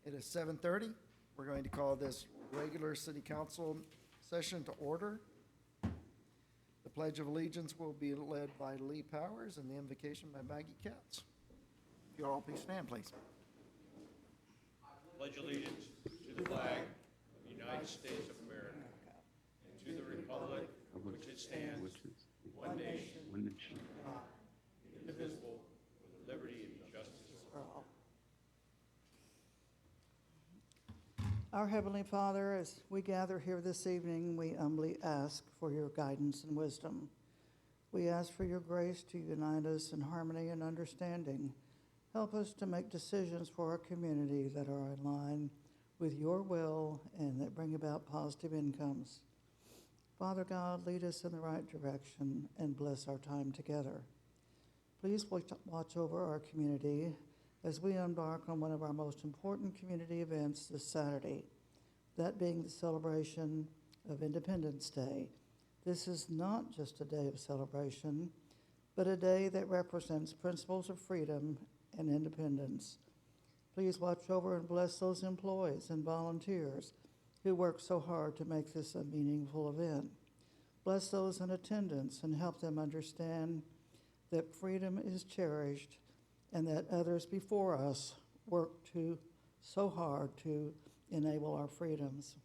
It is 7:30. We're going to call this regular city council session to order. The Pledge of Allegiance will be led by Lee Powers and the invocation by Maggie Katz. If you all please stand, please. Pledge allegiance to the flag of the United States of America and to the republic for which it stands, one nation, indivisible, with liberty and justice for all. Our Heavenly Father, as we gather here this evening, we humbly ask for your guidance and wisdom. We ask for your grace to unite us in harmony and understanding. Help us to make decisions for our community that are in line with your will and that bring about positive incomes. Father God, lead us in the right direction and bless our time together. Please watch over our community as we embark on one of our most important community events this Saturday, that being the celebration of Independence Day. This is not just a day of celebration, but a day that represents principles of freedom and independence. Please watch over and bless those employees and volunteers who work so hard to make this a meaningful event. Bless those in attendance and help them understand that freedom is cherished and that others before us worked so hard to enable our freedoms.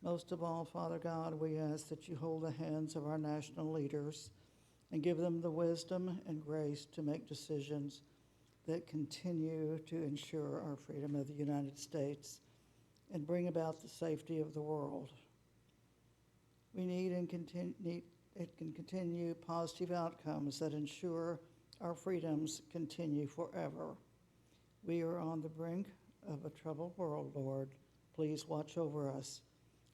Most of all, Father God, we ask that you hold the hands of our national leaders and give them the wisdom and grace to make decisions that continue to ensure our freedom of the United States and bring about the safety of the world. We need and continue positive outcomes that ensure our freedoms continue forever. We are on the brink of a troubled world, Lord. Please watch over us.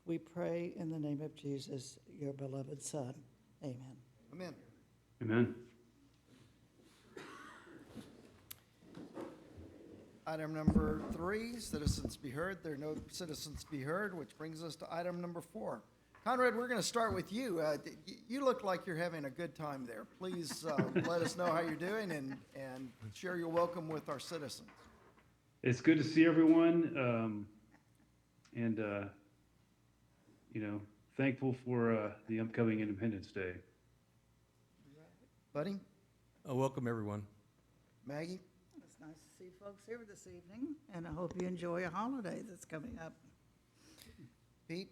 We pray in the name of Jesus, your beloved Son. Amen. Amen. Amen. Item number 3, citizens be heard. There are no citizens be heard, which brings us to item number 4. Conrad, we're going to start with you. You look like you're having a good time there. Please let us know how you're doing and share your welcome with our citizens. It's good to see everyone, thankful for the upcoming Independence Day. Buddy? Welcome, everyone. Maggie? It's nice to see folks here this evening, and I hope you enjoy a holiday that's coming up. Pete?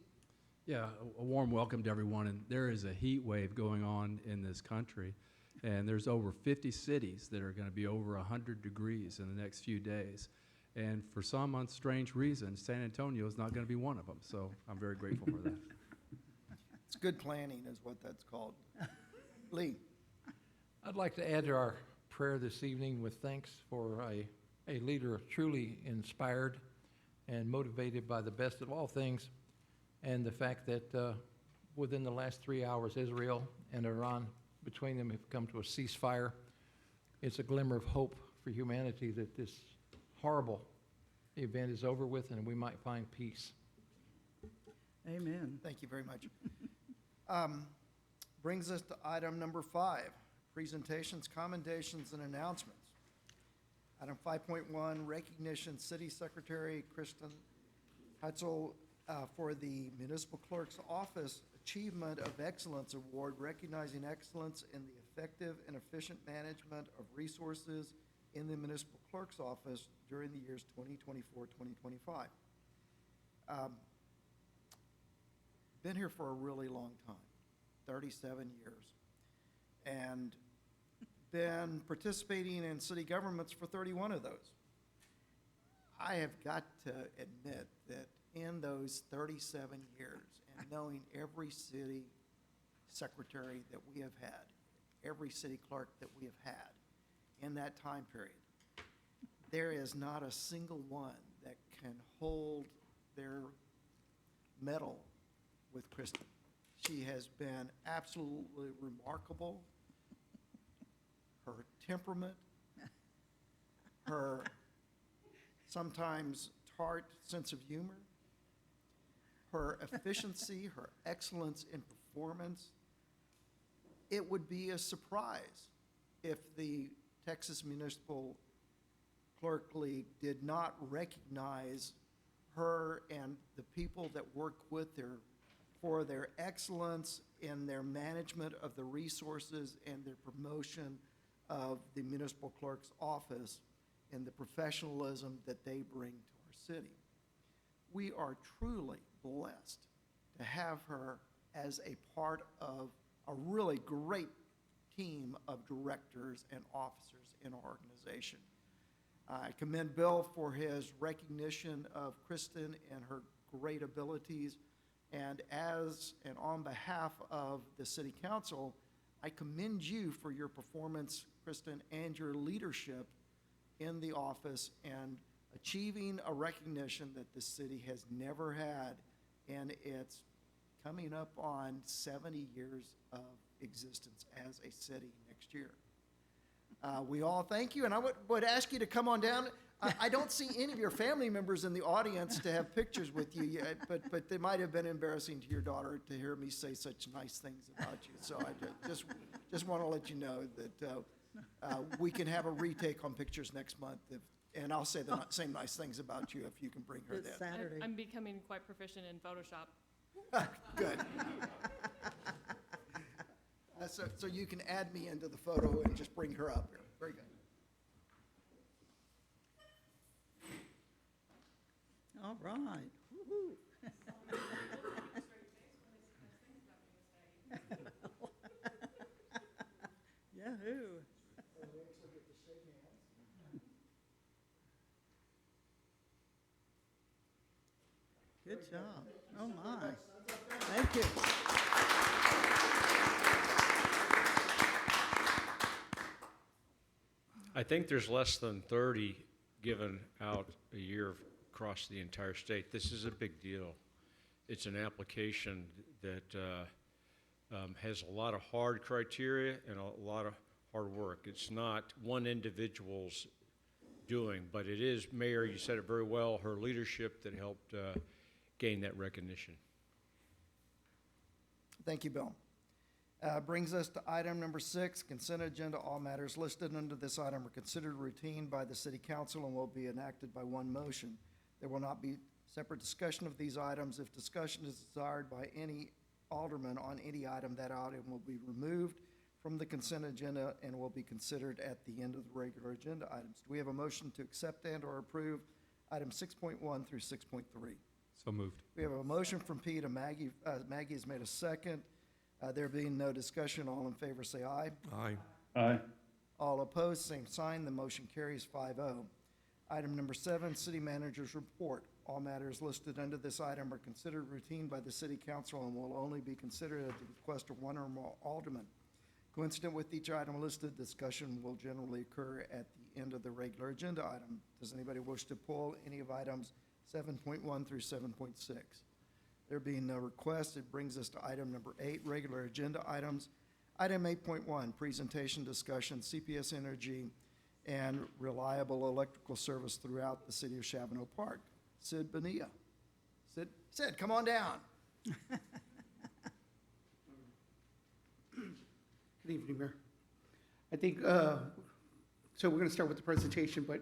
Yeah, a warm welcome to everyone. And there is a heat wave going on in this country, and there's over 50 cities that are going to be over 100 degrees in the next few days. And for some strange reason, San Antonio is not going to be one of them. So I'm very grateful for that. It's good planning is what that's called. Lee? I'd like to add to our prayer this evening with thanks for a leader truly inspired and motivated by the best of all things, and the fact that within the last 3 hours, Israel and Iran, between them, have come to a ceasefire. It's a glimmer of hope for humanity that this horrible event is over with and we might find peace. Amen. Thank you very much. Brings us to item number 5, presentations, commendations, and announcements. Item 5.1, recognition City Secretary Kristen Hutzel for the Municipal Clerk's Office Achievement of Excellence Award, recognizing excellence in the effective and efficient management of resources in the Municipal Clerk's Office during the years 2024-2025. Been here for a really long time, 37 years, and been participating in city governments for 31 of those. I have got to admit that in those 37 years, and knowing every city secretary that we have had, every city clerk that we have had in that time period, there is not a single one that can hold their medal with Kristen. She has been absolutely remarkable. Her temperament, her sometimes tart sense of humor, her efficiency, her excellence in performance. It would be a surprise if the Texas Municipal Clerk League did not recognize her and the people that work with her for their excellence in their management of the resources and their promotion of the municipal clerk's office and the professionalism that they bring to our city. We are truly blessed to have her as a part of a really great team of directors and officers in our organization. I commend Bill for his recognition of Kristen and her great abilities. And on behalf of the city council, I commend you for your performance, Kristen, and your leadership in the office and achieving a recognition that the city has never had. And it's coming up on 70 years of existence as a city next year. We all thank you, and I would ask you to come on down. I don't see any of your family members in the audience to have pictures with you yet, but they might have been embarrassing to your daughter to hear me say such nice things about you. So I just want to let you know that we can have a retake on pictures next month, and I'll say the same nice things about you if you can bring her This then. Saturday. I'm becoming quite proficient in Photoshop. Good. So you can add me into the photo and just bring her up here. Very good. All right. Woo-hoo. Yahoo. Good job. Oh, my. Thank you. I think there's less than 30 given out a year across the entire state. This is a big deal. It's an application that has a lot of hard criteria and a lot of hard work. It's not one individual's doing, but it is, Mayor, you said it very well, her leadership that helped gain that recognition. Thank you, Bill. Brings us to item number 6, consent agenda. All matters listed under this item are considered routine by the city council and will be enacted by one motion. There will not be separate discussion of these items. If discussion is desired by any alderman on any item, that item will be removed from the consent agenda and will be considered at the end of the regular agenda items. Do we have a motion to accept and/or approve items 6.1 through 6.3? So moved. We have a motion from P to Maggie. Maggie has made a second. There being no discussion, all in favor say aye. Aye. Aye. All opposed, same sign. The motion carries 5-0. Item number 7, city manager's report. All matters listed under this item are considered routine by the city council and will only be considered at the request of one or more aldermen. Coincident with each item listed, discussion will generally occur at the end of the regular agenda item. Does anybody wish to pull any of items 7.1 through 7.6? There being no request, it brings us to item number 8, regular agenda items. Item 8.1, presentation discussion, CPS Energy and reliable electrical service throughout the city of Chavano Park. Sid Bonilla. Sid, come on down. Good evening, Mayor. I think, so we're going to start with the presentation, but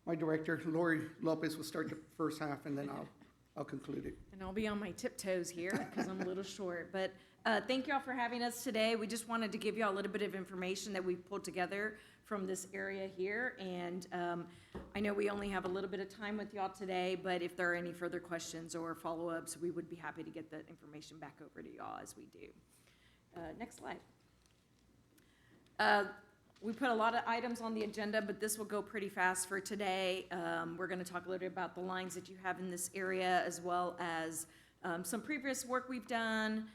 my director, Lori Lopez, will start the first half, and then I'll conclude it. And I'll be on my tiptoes here because I'm a little short. But thank you all for having us today. We just wanted to give you all a little bit of information that we've pulled together from this area here. And I know we only have a little bit of time with y'all today, but if there are any further questions or follow-ups, we would be happy to get that information back over to y'all as we do. Next slide. We put a lot of items on the agenda, but this will go pretty fast for today. We're going to talk a little bit about the lines that you have in this area, as well as some previous work we've done,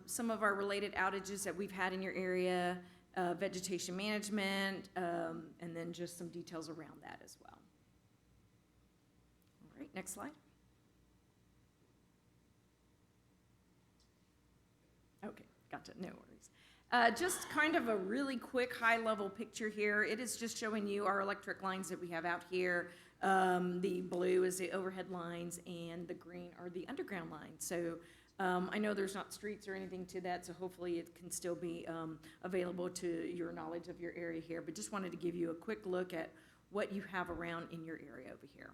some of our related outages that we've had in your area, vegetation management, and then just some details around that as well. All right, next slide. Okay, gotcha, no worries. Just kind of a really quick high-level picture here. It is just showing you our electric lines that we have out here. The blue is the overhead lines, and the green are the underground lines. So I know there's not streets or anything to that, so hopefully it can still be available to your knowledge of your area here. But just wanted to give you a quick look at what you have around in your area over here.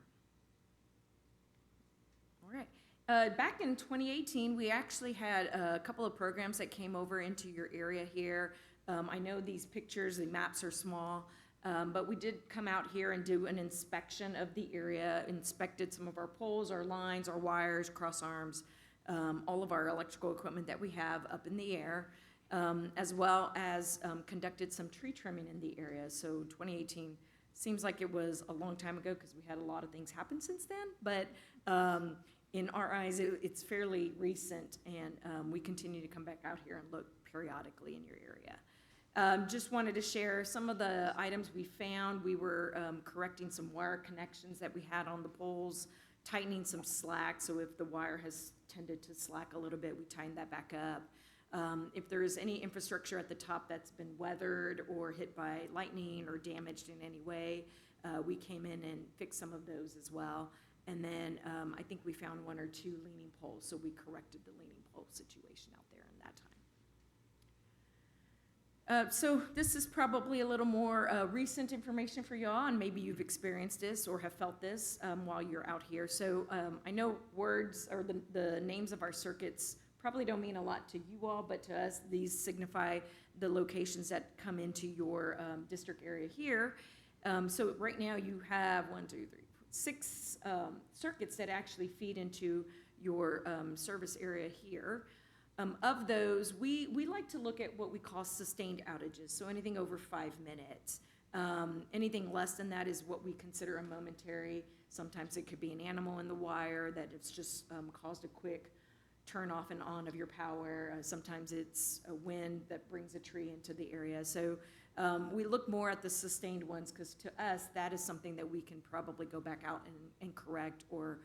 All right. Back in 2018, we actually had a couple of programs that came over into your area here. I know these pictures, the maps are small, but we did come out here and do an inspection of the area, inspected some of our poles, our lines, our wires, cross arms, all of our electrical equipment that we have up in the air, as well as conducted some tree trimming in the area. So 2018 seems like it was a long time ago because we had a lot of things happen since then, but in our eyes, it's fairly recent, and we continue to come back out here and look periodically in your area. Just wanted to share some of the items we found. We were correcting some wire connections that we had on the poles, tightening some slack, so if the wire has tended to slack a little bit, we tightened that back up. If there is any infrastructure at the top that's been weathered or hit by lightning or damaged in any way, we came in and fixed some of those as well. And then I think we found 1 or 2 leaning poles, so we corrected the leaning pole situation out there in that time. So this is probably a little more recent information for y'all, and maybe you've experienced this or have felt this while you're out here. So I know words or the names of our circuits probably don't mean a lot to you all, but to us, these signify the locations that come into your district area here. So right now you have 6 circuits that actually feed into your service area here. Of those, we like to look at what we call sustained outages, so anything over 5 minutes. Anything less than that is what we consider a momentary. Sometimes it could be an animal in the wire that it's just caused a quick turn off and on of your power. Sometimes it's a wind that brings a tree into the area. So we look more at the sustained ones because to us, that is something that we can probably go back out and correct or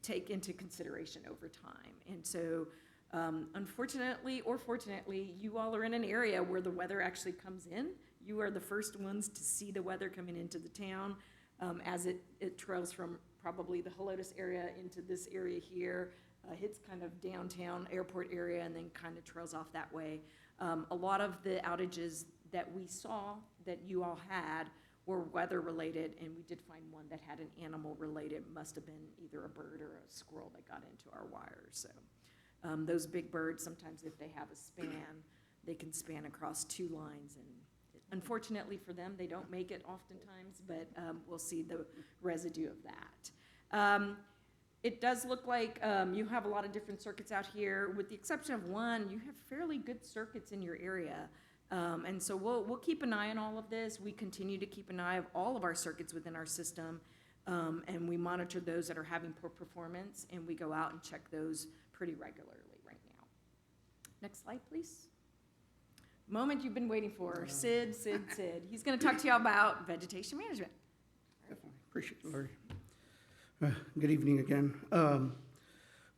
take into consideration over time. And so unfortunately or fortunately, you all are in an area where the weather actually comes in. You are the first ones to see the weather coming into the town as it trails from probably the Helotes area into this area here, hits kind of downtown airport area and then kind of trails off that way. A lot of the outages that we saw that you all had were weather related, and we did find one that had an animal related. Must have been either a bird or a squirrel that got into our wires. So those big birds, sometimes if they have a span, they can span across 2 lines, and unfortunately for them, they don't make it oftentimes, but we'll see the residue of that. It does look like you have a lot of different circuits out here. With the exception of one, you have fairly good circuits in your area. And so we'll keep an eye on all of this. We continue to keep an eye of all of our circuits within our system, and we monitor those that are having poor performance, and we go out and check those pretty regularly right now. Next slide, please. Moment you've been waiting for. Sid. He's going to talk to y'all about vegetation management. Definitely. Appreciate it, Lori. Good evening again.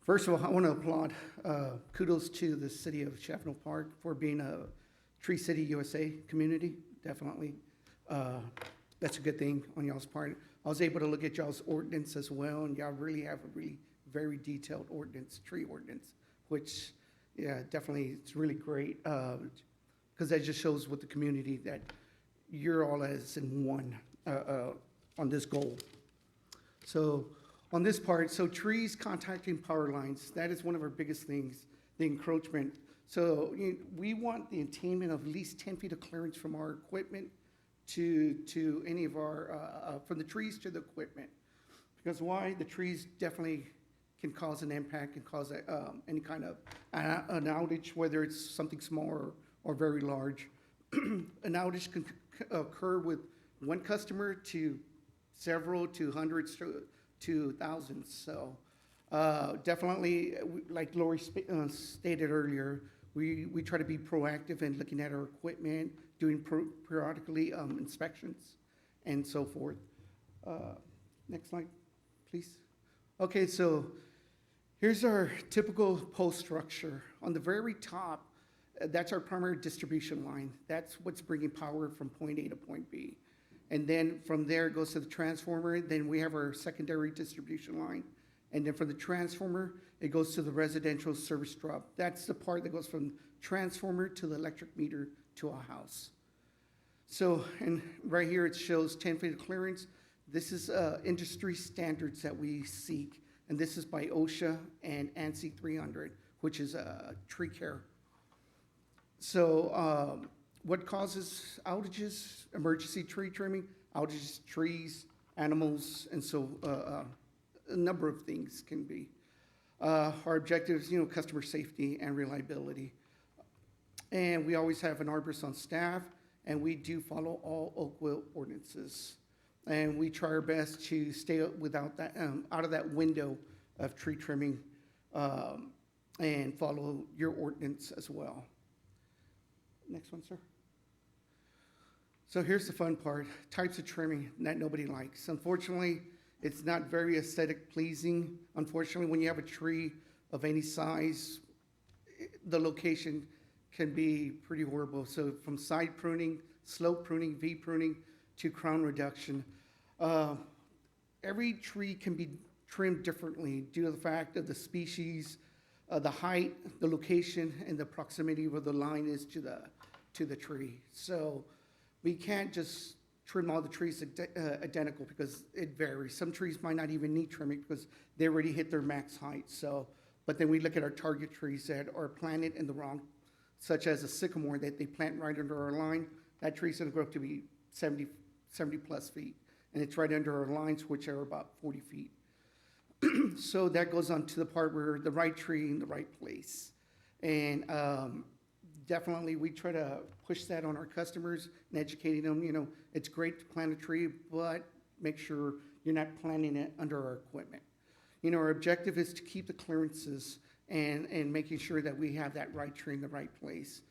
First of all, I want to applaud, kudos to the city of Chaffenel Park for being a Tree City USA community, definitely. That's a good thing on y'all's part. I was able to look at y'all's ordinance as well, and y'all really have a really very detailed ordinance, tree ordinance, which, yeah, definitely it's really great, because that just shows with the community that you're all as in one on this goal. So on this part, so trees contacting power lines, that is one of our biggest things, the encroachment. So we want the attainment of at least 10 feet of clearance from our equipment to any of our, from the trees to the equipment. Because why? The trees definitely can cause an impact, can cause any kind of an outage, whether it's something small or very large. An outage can occur with one customer to several to hundreds to thousands. So definitely, like Lori stated earlier, we try to be proactive in looking at our equipment, doing periodically inspections and so forth. Next slide, please. Okay, so here's our typical pole structure. On the very top, that's our primary distribution line. That's what's bringing power from point A to point B. And then from there, it goes to the transformer. Then we have our secondary distribution line. And then from the transformer, it goes to the residential service drop. That's the part that goes from transformer to the electric meter to a house. So, and right here it shows 10 feet of clearance. This is industry standards that we seek, and this is by OSHA and ANSI 300, which is tree care. So, what causes outages? Emergency tree trimming, outages, trees, animals, and so a number of things can be. Our objectives, customer safety and reliability. And we always have an arborist on staff, and we do follow all Oakville ordinances. And we try our best to stay without that, out of that window of tree trimming, and follow your ordinance as well. Next one, sir. So here's the fun part, types of trimming that nobody likes. Unfortunately, it's not very aesthetic pleasing. Unfortunately, when you have a tree of any size, the location can be pretty horrible. So from side pruning, slope pruning, V pruning, to crown reduction. Every tree can be trimmed differently due to the fact of the species, the height, the location, and the proximity where the line is to the tree. So we can't just trim all the trees identical because it varies. Some trees might not even need trimming because they already hit their max height. So, but then we look at our target trees that are planted in the wrong, such as a sycamore that they plant right under our line. That tree's gonna grow up to be 70 plus feet. And it's right under our lines, which are about 40 feet. So that goes on to the part where the right tree in the right place. And definitely we try to push that on our customers and educating them, it's great to plant a tree, but make sure you're not planting it under our equipment. Our objective is to keep the clearances and making sure that we have that right tree in the right place.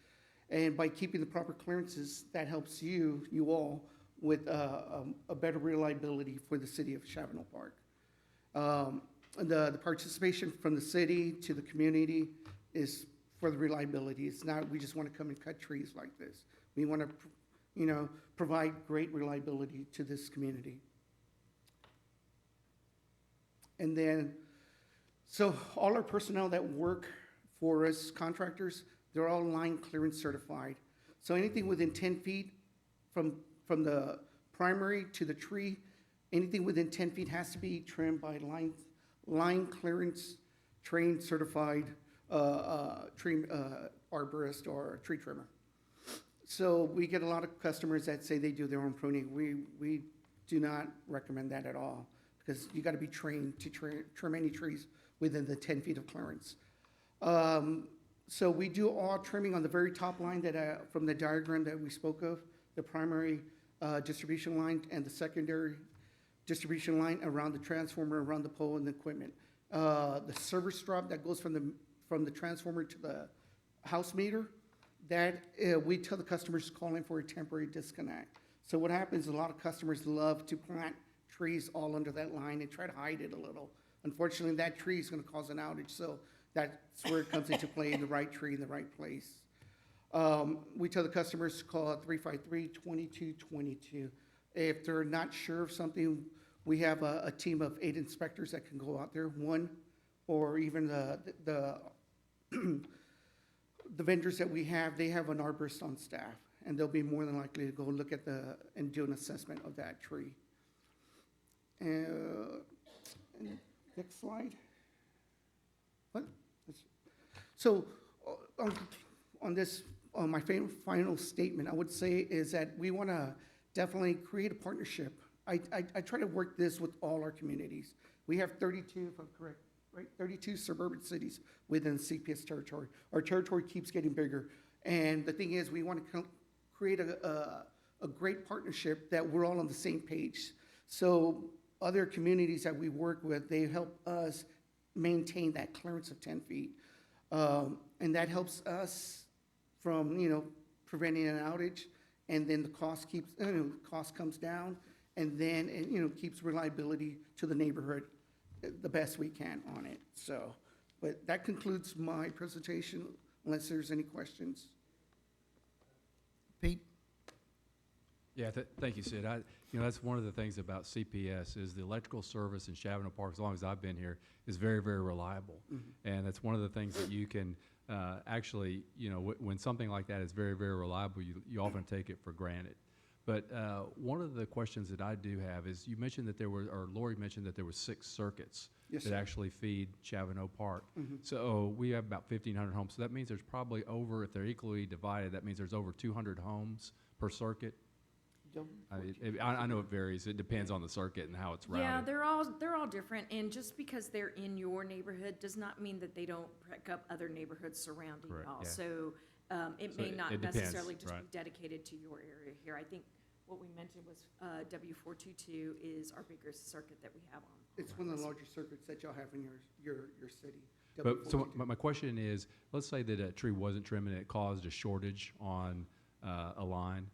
And by keeping the proper clearances, that helps you all, with a better reliability for the city of Chavanel Park. The participation from the city to the community is for the reliability. It's not, we just want to come and cut trees like this. We want to, provide great reliability to this community. And then, so all our personnel that work for us, contractors, they're all line clearance certified. So anything within 10 feet from the primary to the tree, anything within 10 feet has to be trimmed by line clearance trained certified tree arborist or tree trimmer. So we get a lot of customers that say they do their own pruning. We do not recommend that at all because you got to be trained to trim any trees within the 10 feet of clearance. So we do all trimming on the very top line that from the diagram that we spoke of, the primary distribution line and the secondary distribution line around the transformer, around the pole and the equipment. The service drop that goes from the transformer to the house meter, that we tell the customers to call in for a temporary disconnect. So what happens, a lot of customers love to plant trees all under that line and try to hide it a little. Unfortunately, that tree is going to cause an outage, so that's where it comes into play, in the right tree in the right place. We tell the customers to call 353-2222. If they're not sure of something, we have a team of 8 inspectors that can go out there, one, or even the vendors that we have, they have an arborist on staff, and they'll be more than likely to go look at and do an assessment of that tree. Next slide. What? So on this, my final statement, I would say is that we want to definitely create a partnership. I try to work this with all our communities. We have 32, if I'm correct, right? 32 suburban cities within CPS territory. Our territory keeps getting bigger. And the thing is, we want to create a great partnership that we're all on the same page. So other communities that we work with, they help us maintain that clearance of 10 feet. And that helps us from, preventing an outage. And then the cost comes down, and then it, keeps reliability to the neighborhood the best we can on it. So, but that concludes my presentation, unless there's any questions. Pete? Yeah, thank you, Sid. That's one of the things about CPS is the electrical service in Chavanel Park, as long as I've been here, is very, very reliable. Mm-hmm. And that's one of the things that you can actually, when something like that is very, very reliable, you often take it for granted. But one of the questions that I do have is, you mentioned that there were, or Lori mentioned that there were 6 circuits Yes, that sir. actually feed Chavano Park. Mhm. So we have about 1,500 homes. So that means there's probably over, if they're equally divided, that means there's over 200 homes per circuit. I know it varies. It depends on the circuit and how it's routed. Yeah, they're all different, and just because they're in your neighborhood does not mean that they don't pick up other neighborhoods surrounding Correct, y'all. yeah. So, it So may not it depends, necessarily just be right. dedicated to your area here. I think what we mentioned was, W422 is our biggest circuit that we have on. It's one of the larger circuits that y'all have in your city. But, so W422. my question is, let's say that a tree wasn't trimmed and it caused a shortage on a line,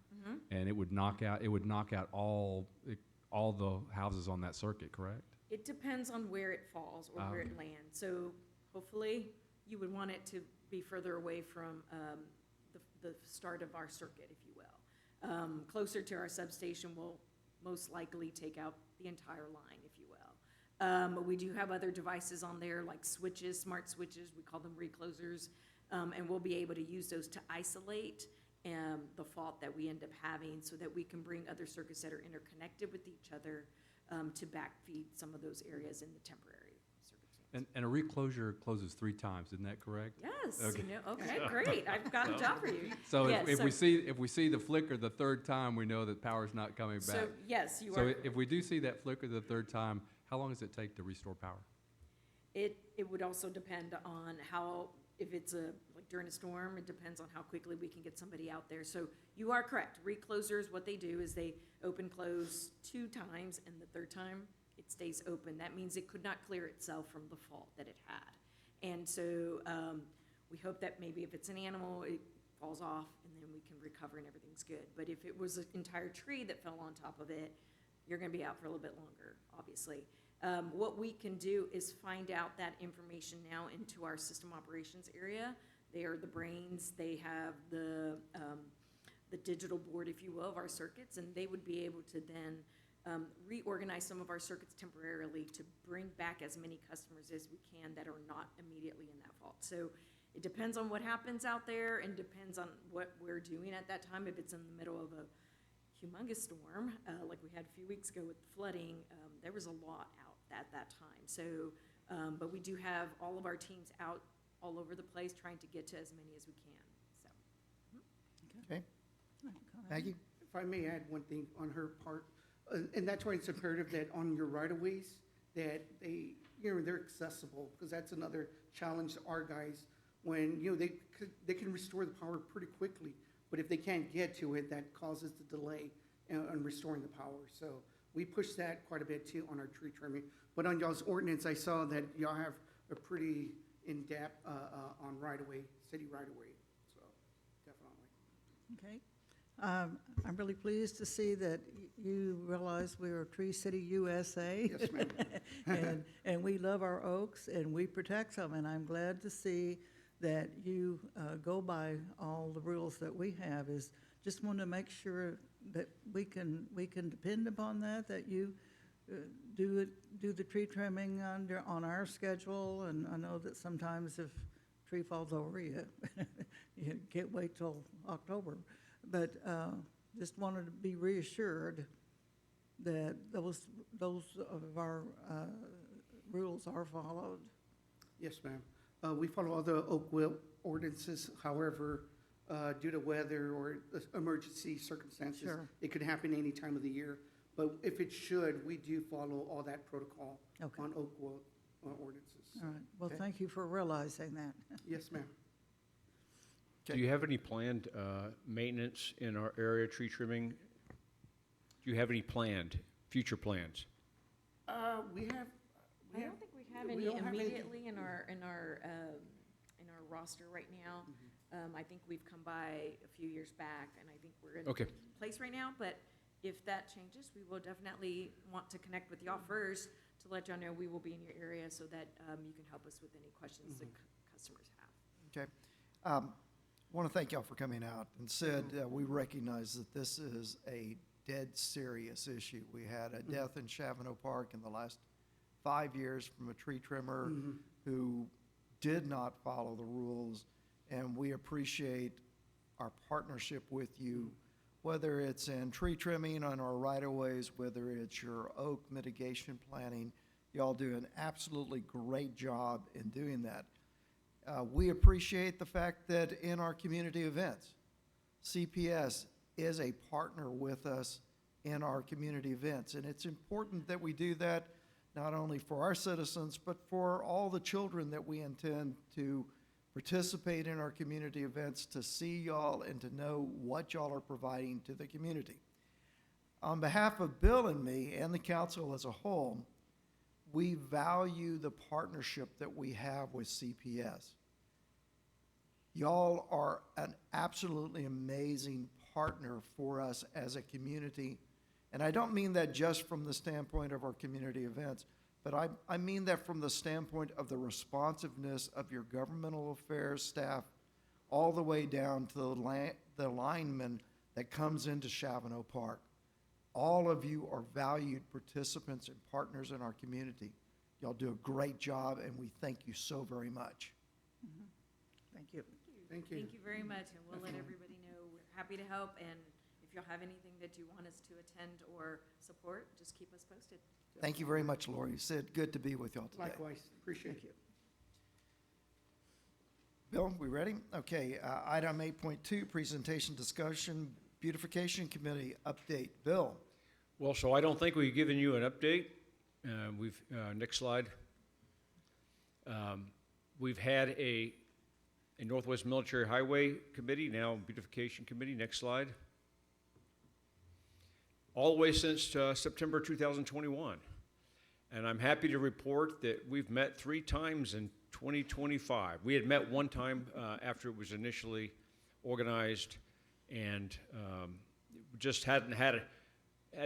and it would knock out all the houses on that circuit, correct? It depends on where it falls or where it lands. So hopefully, you would want it to be further away from the start of our circuit, if you will. Closer to our substation will most likely take out the entire line, if you will. We do have other devices on there, like switches, smart switches, we call them reclosers, and we'll be able to use those to isolate the fault that we end up having, so that we can bring other circuits that are interconnected with each other to backfeed some of those areas in the temporary circumstance. And a reclosure closes 3 times, isn't that correct? Yes, Okay. okay, great, I've got a job for you. So Yes, if we see the flicker the 3rd time, we know that power's not coming back. So, yes, you So are. if we do see that flicker the 3rd time, how long does it take to restore power? It would also depend on how, if it's like during a storm, it depends on how quickly we can get somebody out there. So you are correct. Reclosers, what they do is they open, close 2 times, and the 3rd time, it stays open. That means it could not clear itself from the fault that it had. And so we hope that maybe if it's an animal, it falls off, and then we can recover and everything's good. But if it was an entire tree that fell on top of it, you're gonna be out for a little bit longer, obviously. What we can do is find out that information now into our system operations area. They are the brains, they have the digital board, if you will, of our circuits, and they would be able to then reorganize some of our circuits temporarily to bring back as many customers as we can that are not immediately in that fault. So it depends on what happens out there, and depends on what we're doing at that time. If it's in the middle of a humongous storm, like we had a few weeks ago with the flooding, there was a lot out at that time. So, but we do have all of our teams out all over the place trying to get to as many as we can, so. Okay, Maggie? If I may add one thing on her part, and that's why it's imperative that on your right-of-ways, that they, they're accessible, because that's another challenge to our guys, when, they can restore the power pretty quickly, but if they can't get to it, that causes the delay in restoring the power. So we push that quite a bit too on our tree trimming. But on y'all's ordinance, I saw that y'all have a pretty in-depth on right-of-way, city right-of-way, so definitely. Okay. I'm really pleased to see that you realize we are Tree City USA. Yes, ma'am. And we love our oaks and we protect them, and I'm glad to see that you go by all the rules that we have. Is just want to make sure that we can depend upon that you do the tree trimming on our schedule. And I know that sometimes if tree falls over you, you can't wait till October. But just wanted to be reassured that those of our rules are followed. Yes, ma'am. We follow all the Oakville ordinances, however, due to weather or emergency circumstances, Sure. it could happen any time of the year. But if it should, we do follow all that protocol Okay. on Oakville ordinances. All right. Well, Okay. thank you for realizing that. Yes, ma'am. Do you have any planned maintenance in our area, tree trimming? Do you have any planned, future plans? We have. I don't think we have we any don't have anything. immediately in our roster right now. I think we've come by a few years back, and I think we're in Okay. place right now, but if that changes, we will definitely want to connect with y'all first to let y'all know we will be in your area, so that you can help us with any questions that customers have. Okay. Want to thank y'all for coming out. And Sid, we recognize that this is a dead serious issue. We had a death in Chavano Park in the last 5 years from a tree trimmer who did not follow the rules, and we appreciate our partnership with you whether it's in tree trimming on our right-of-ways, whether it's your oak mitigation planning, y'all do an absolutely great job in doing that. We appreciate the fact that in our community events, CPS is a partner with us in our community events. And it's important that we do that not only for our citizens, but for all the children that we intend to participate in our community events, to see y'all and to know what y'all are providing to the community. On behalf of Bill and me and the council as a whole, we value the partnership that we have with CPS. Y'all are an absolutely amazing partner for us as a community. And I don't mean that just from the standpoint of our community events, but I mean that from the standpoint of the responsiveness of your governmental affairs staff all the way down to the lineman that comes into Chavano Park. All of you are valued participants and partners in our community. Y'all do a great job, and we thank you so very much. Thank you. Thank you. Thank you very much, and we'll let everybody know we're happy to help, and if y'all have anything that you want us to attend or support, just keep us posted. Thank you very much, Lori. Sid, good to be with y'all today. Likewise, appreciate it. Bill, we ready? Okay, item 8.2, presentation discussion, beautification committee update. Bill? Well, so I don't think we've given you an update. Next slide. We've had a Northwest Military Highway Committee, now Beautification Committee. Next slide. All the way since September 2021. And I'm happy to report that we've met 3 times in 2025. We had met one time after it was initially organized, and just hadn't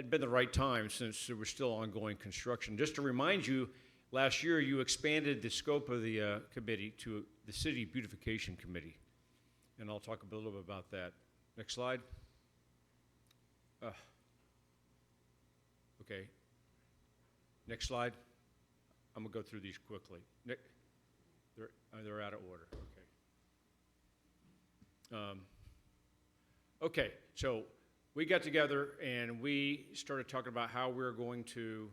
been the right time since there was still ongoing construction. Just to remind you, last year you expanded the scope of the committee to the City Beautification Committee, and I'll talk a little bit about that. Next slide. Okay. Next slide. I'm gonna go through these quickly. They're out of order. Okay. Okay. So we got together and we started talking about how we're going to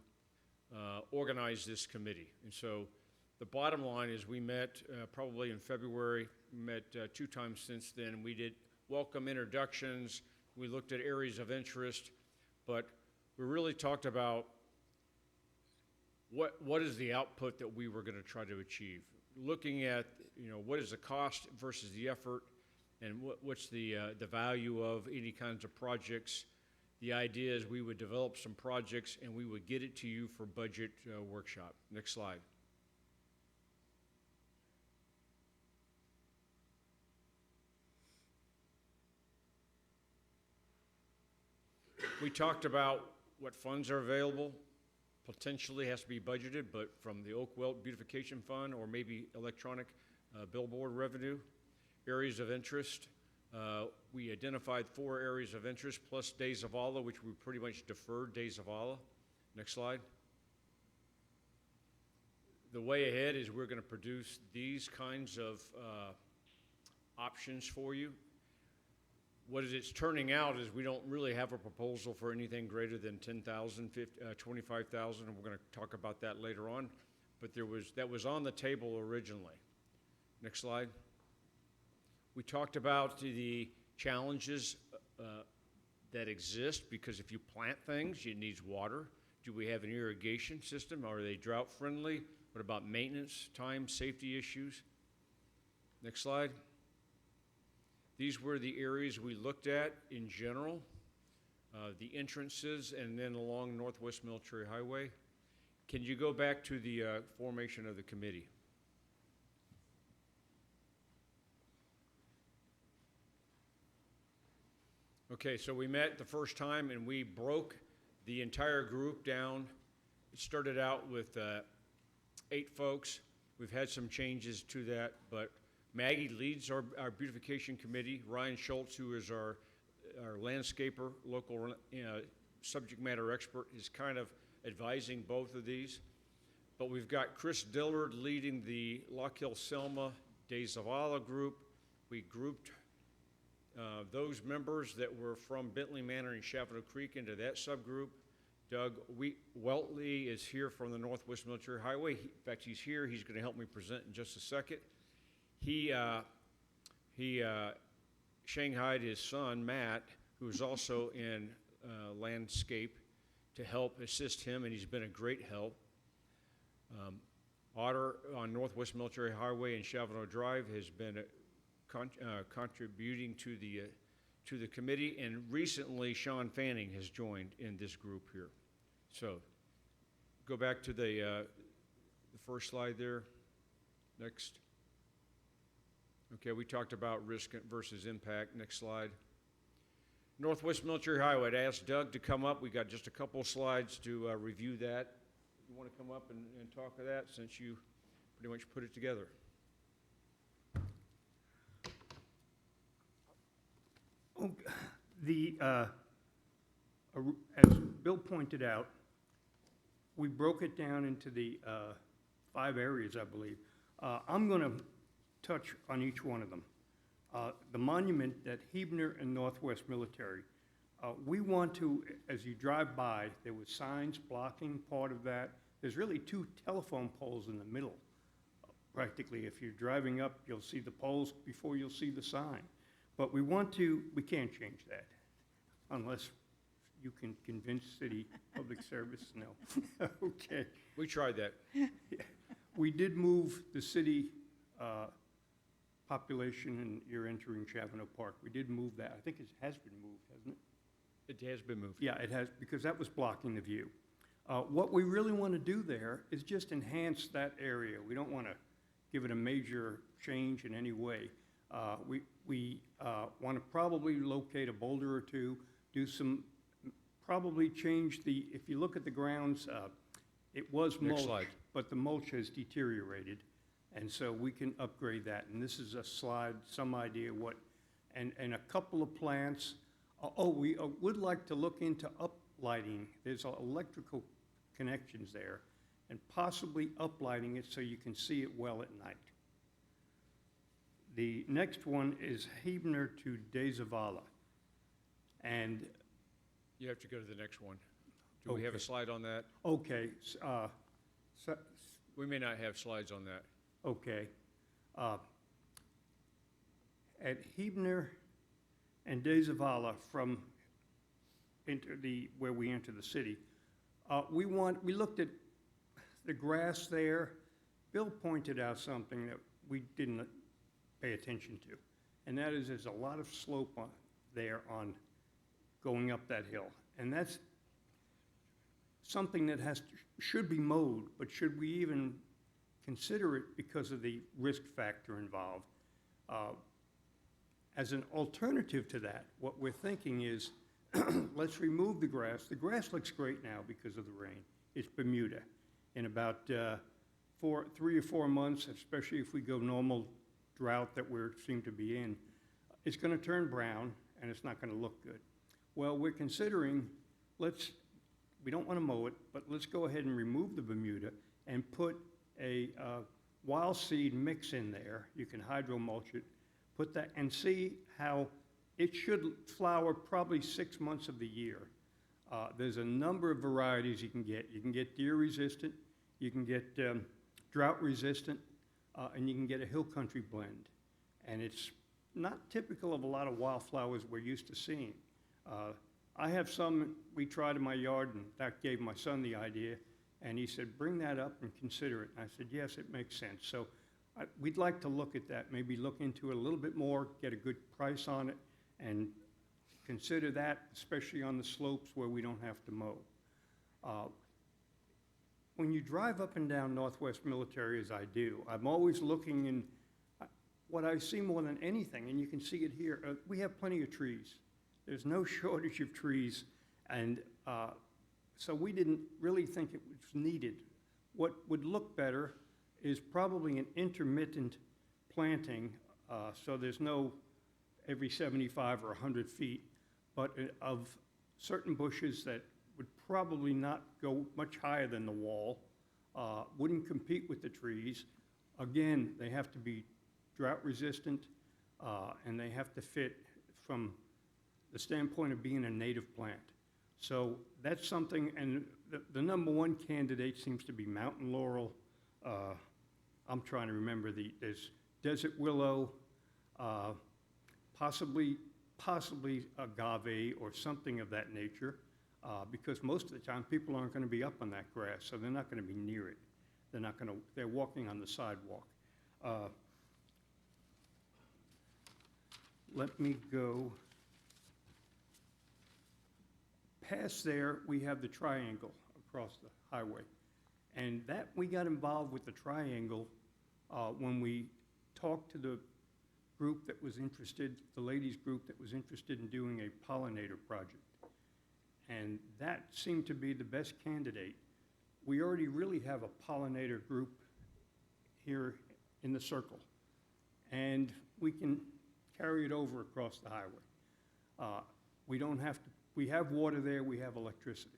organize this committee. And so the bottom line is we met probably in February. We met 2 times since then. We did welcome introductions. We looked at areas of interest, but we really talked about what is the output that we were going to try to achieve. Looking at, what is the cost versus the effort, and what's the value of any kinds of projects. The idea is we would develop some projects and we would get it to you for budget workshop. Next slide. We talked about what funds are available, potentially has to be budgeted, but from the Oak Welt Beautification Fund or maybe electronic billboard revenue. Areas of interest, we identified 4 areas of interest plus Days of Allah, which we pretty much deferred Days of Allah. Next slide. The way ahead is we're going to produce these kinds of options for you. What it's turning out is we don't really have a proposal for anything greater than 10,000, 25,000, and we're going to talk about that later on. But that was on the table originally. Next slide. We talked about the challenges that exist, because if you plant things, it needs water. Do we have an irrigation system? Are they drought friendly? What about maintenance, time, safety issues? Next slide. These were the areas we looked at in general, the entrances, and then along Northwest Military Highway. Can you go back to the formation of the committee? Okay, so we met the first time and we broke the entire group down. It started out with 8 folks. We've had some changes to that, but Maggie leads our beautification committee. Ryan Schultz, who is our landscaper, local subject matter expert, is kind of advising both of these. But we've got Chris Dillard leading the Lock Hill Selma Days of Allah group. We grouped those members that were from Bentley Manor and Chavano Creek into that subgroup. Doug Weltley is here from the Northwest Military Highway. In fact, he's here. He's going to help me present in just a second. He shanghaied his son, Matt, who is also in landscape, to help assist him, and he's been a great help. Otter on Northwest Military Highway and Chavano Drive has been contributing to the committee, and recently Sean Fanning has joined in this group here. So, go back to the first slide there. Next. Okay, we talked about risk versus impact. Next slide. Northwest Military Highway. I'd ask Doug to come up. We got just a couple slides to review that. You want to come up and talk to that since you pretty much put it together? As Bill pointed out, we broke it down into the 5 areas, I believe. I'm going to touch on each one of them. The monument at Huebner and Northwest Military, we want to, as you drive by, there was signs blocking part of that. There's really 2 telephone poles in the middle. Practically, if you're driving up, you'll see the poles before you'll see the sign. But we can't change that unless you can convince city public service, no. Okay. We tried that. We did move the city population, and you're entering Chavano Park. We did move that. I think it has been moved, hasn't it? It has been moved. Yeah, it has, because that was blocking the view. What we really want to do there is just enhance that area. We don't want to give it a major change in any way. We want to probably locate a boulder or 2, do some, probably change the, if you look at the grounds, it was Next mulch, slide. but the mulch has deteriorated. And so we can upgrade that. And this is a slide, some idea what, and a couple of plants. We would like to look into uplighting. There's electrical connections there, and possibly uplighting it so you can see it well at night. The next one is Huebner to De Zavala. And, You have to go to the next one. Do we have a Okay. slide on that? okay, We may not have slides on that. okay. At Huebner and De Zavala from where we enter the city, we looked at the grass there. Bill pointed out something that we didn't pay attention to, and that is there's a lot of slope there on going up that hill, and that's something that should be mowed, but should we even consider it because of the risk factor involved? As an alternative to that, what we're thinking is, let's remove the grass. The grass looks great now because of the rain. It's Bermuda. In about 3 or 4 months, especially if we go normal drought that we seem to be in, it's going to turn brown and it's not going to look good. Well, we're considering, we don't want to mow it, but let's go ahead and remove the Bermuda and put a wild seed mix in there. You can hydro mulch it, put that, and see how it should flower probably 6 months of the year. There's a number of varieties you can get. You can get deer resistant, you can get drought resistant, and you can get a hill country blend. And it's not typical of a lot of wildflowers we're used to seeing. I have some we tried in my yard, and that gave my son the idea, and he said, bring that up and consider it. And I said, yes, it makes sense. So we'd like to look at that, maybe look into it a little bit more, get a good price on it, and consider that, especially on the slopes where we don't have to mow. When you drive up and down Northwest Military, as I do, I'm always looking, and what I see more than anything, and you can see it here, we have plenty of trees. There's no shortage of trees, and so we didn't really think it was needed. What would look better is probably an intermittent planting, so there's no every 75 or 100 feet, but of certain bushes that would probably not go much higher than the wall, wouldn't compete with the trees. Again, they have to be drought resistant, and they have to fit from the standpoint of being a native plant. So that's something, and the number one candidate seems to be mountain laurel. I'm trying to remember there's desert willow, possibly agave or something of that nature, because most of the time people aren't going to be up on that grass, so they're not going to be near it. They're walking on the sidewalk. Let me go. Past there, we have the triangle across the highway. And we got involved with the triangle when we talked to the group that was interested, the ladies group that was interested in doing a pollinator project. And that seemed to be the best candidate. We already really have a pollinator group here in the circle. And we can carry it over across the highway. We have water there, we have electricity.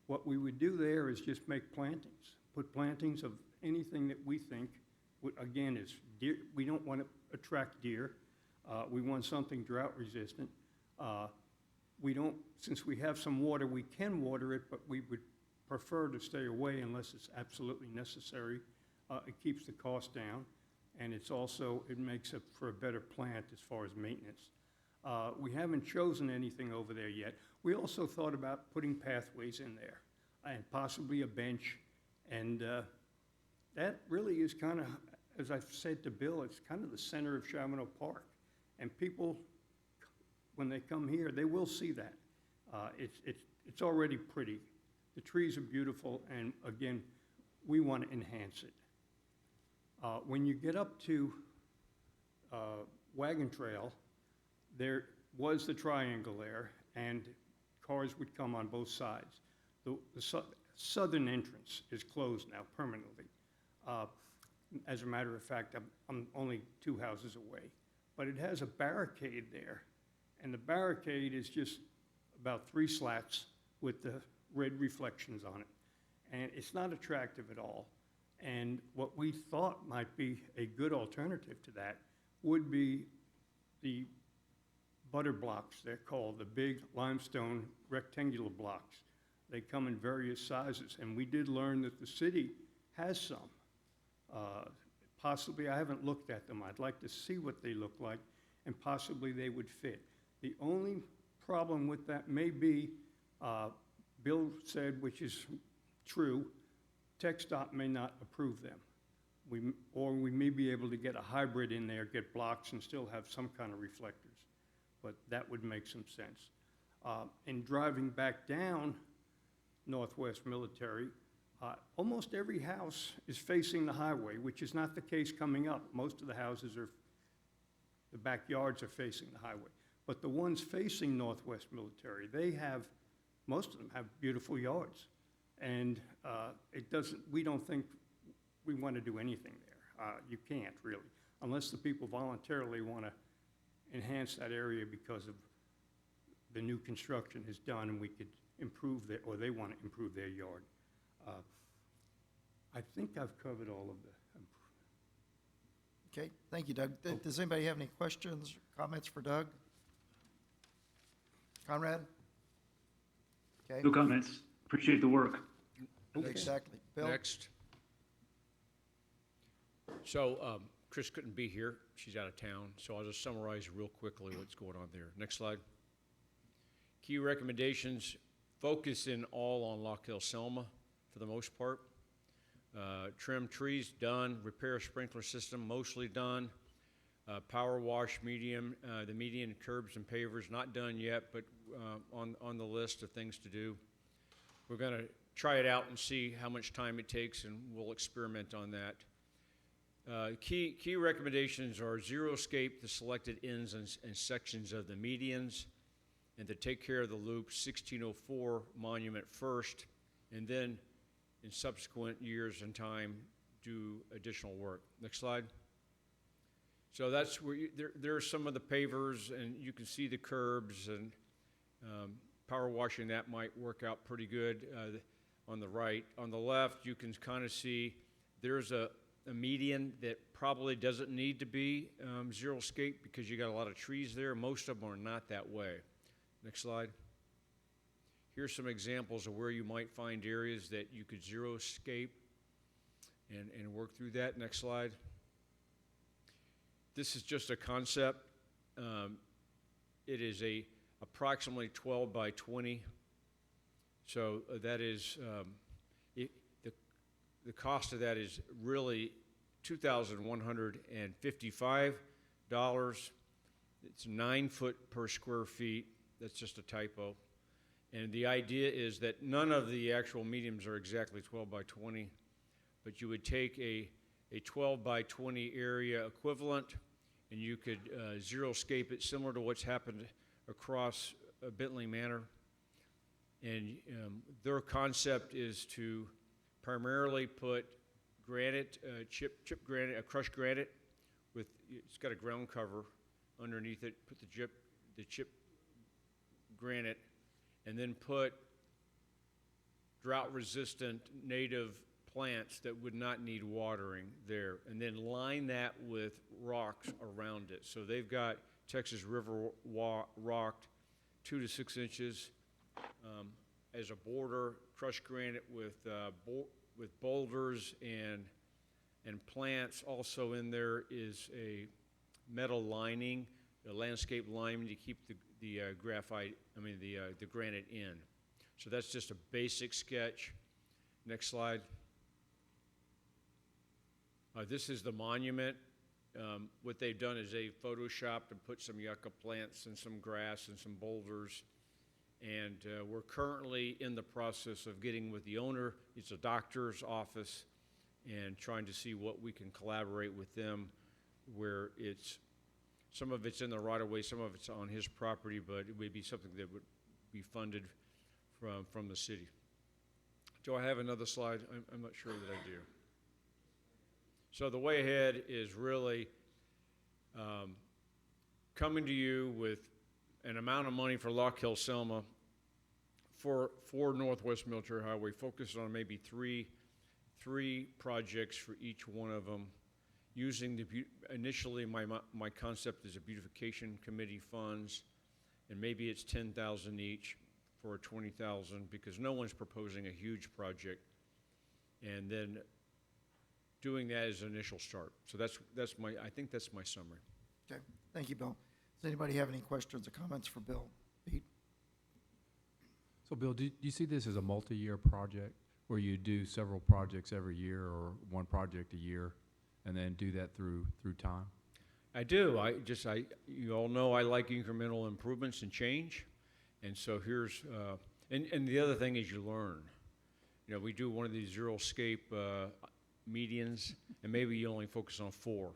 What we would do there is just make plantings, put plantings of anything that we think, again, is deer. We don't want to attract deer. We want something drought resistant. Since we have some water, we can water it, but we would prefer to stay away unless it's absolutely necessary. It keeps the cost down, and it makes it for a better plant as far as maintenance. We haven't chosen anything over there yet. We also thought about putting pathways in there and possibly a bench. And that really is kind of, as I've said to Bill, it's kind of the center of Chavano Park. And people, when they come here, they will see that. It's already pretty. The trees are beautiful, and again, we want to enhance it. When you get up to Wagon Trail, there was the triangle there, and cars would come on both sides. The southern entrance is closed now permanently. As a matter of fact, I'm only 2 houses away. But it has a barricade there, and the barricade is just about 3 slats with the red reflections on it. And it's not attractive at all. And what we thought might be a good alternative to that would be the butter blocks, they're called, the big limestone rectangular blocks. They come in various sizes, and we did learn that the city has some. Possibly, I haven't looked at them. I'd like to see what they look like, and possibly they would fit. The only problem with that may be, Bill said, which is true, TxDOT may not approve them. Or we may be able to get a hybrid in there, get blocks, and still have some kind of reflectors. But that would make some sense. And driving back down Northwest Military, almost every house is facing the highway, which is not the case coming up. Most of the houses the backyards are facing the highway. But the ones facing Northwest Military, most of them have beautiful yards. And we don't think we want to do anything there. You can't really, unless the people voluntarily want to enhance that area because of the new construction is done and we could improve or they want to improve their yard. I think I've covered all of Okay, thank you, Doug. Does anybody have any questions or comments for Doug? Conrad? Okay, No comments. Appreciate the work. exactly. Bill? Next. So Chris couldn't be here. She's out of town. So I'll just summarize real quickly what's going on there. Next slide. Key recommendations, focus in all on Lock Hill Selma for the most part. Trim trees, done. Repair sprinkler system, mostly done. Power wash medium, the median curbs and pavers, not done yet, but on the list of things to do. We're going to try it out and see how much time it takes, and we'll experiment on that. Key recommendations are zero-scape the selected ends and sections of the medians, and to take care of the loop 1604 monument first, and then in subsequent years and time do additional work. Next slide. So that's where there are some of the pavers, and you can see the curbs, and power washing that might work out pretty good on the right. On the left, you can kind of see there's a a median that probably doesn't need to be zero-scape because you got a lot of trees there. Most of them are not that way. Next slide. Here's some examples of where you might find areas that you could zero-scape and work through that. Next slide. This is just a concept. It is approximately 12 by 20. So that is, the cost of that is really $2,155. It's 9 foot per square feet. That's just a typo. And the idea is that none of the actual mediums are exactly 12 by 20, but you would take a 12 by 20 area equivalent, and you could zero-scape it, similar to what's happened across Bentley Manor. And their concept is to primarily put granite, chip granite, crushed granite with, it's got a ground cover underneath it, put the chip granite, and then put drought-resistant native plants that would not need watering there, and then line that with rocks around it. So they've got Texas River rocked 2 to 6 inches as a border, crushed granite with boulders and plants. Also in there is a metal lining, a landscape lining to keep the granite in. So that's just a basic sketch. Next slide. This is the monument. What they've done is they photoshopped and put some yucca plants and some grass and some boulders. And we're currently in the process of getting with the owner. It's a doctor's office, and trying to see what we can collaborate with them, where some of it's in the right of way, some of it's on his property, but it would be something that would be funded from the city. Do I have another slide? I'm not sure that I do. So the way ahead is really coming to you with an amount of money for Lock Hill Selma for Northwest Military Highway, focused on maybe three projects for each one of them, using initially my concept is a beautification committee funds, and maybe it's 10,000 each for 20,000, because no one's proposing a huge project, and then doing that as an initial start. So I think that's my summary. Okay, thank you, Bill. Does anybody have any questions or comments for Bill? Pete? So Bill, do you see this as a multi-year project where you do several projects every year or one project a year and then do that through time? I do. You all know I like incremental improvements and change. And so here's, and the other thing is you learn. You know, we do one of these zero-scape medians, and maybe you only focus on 4,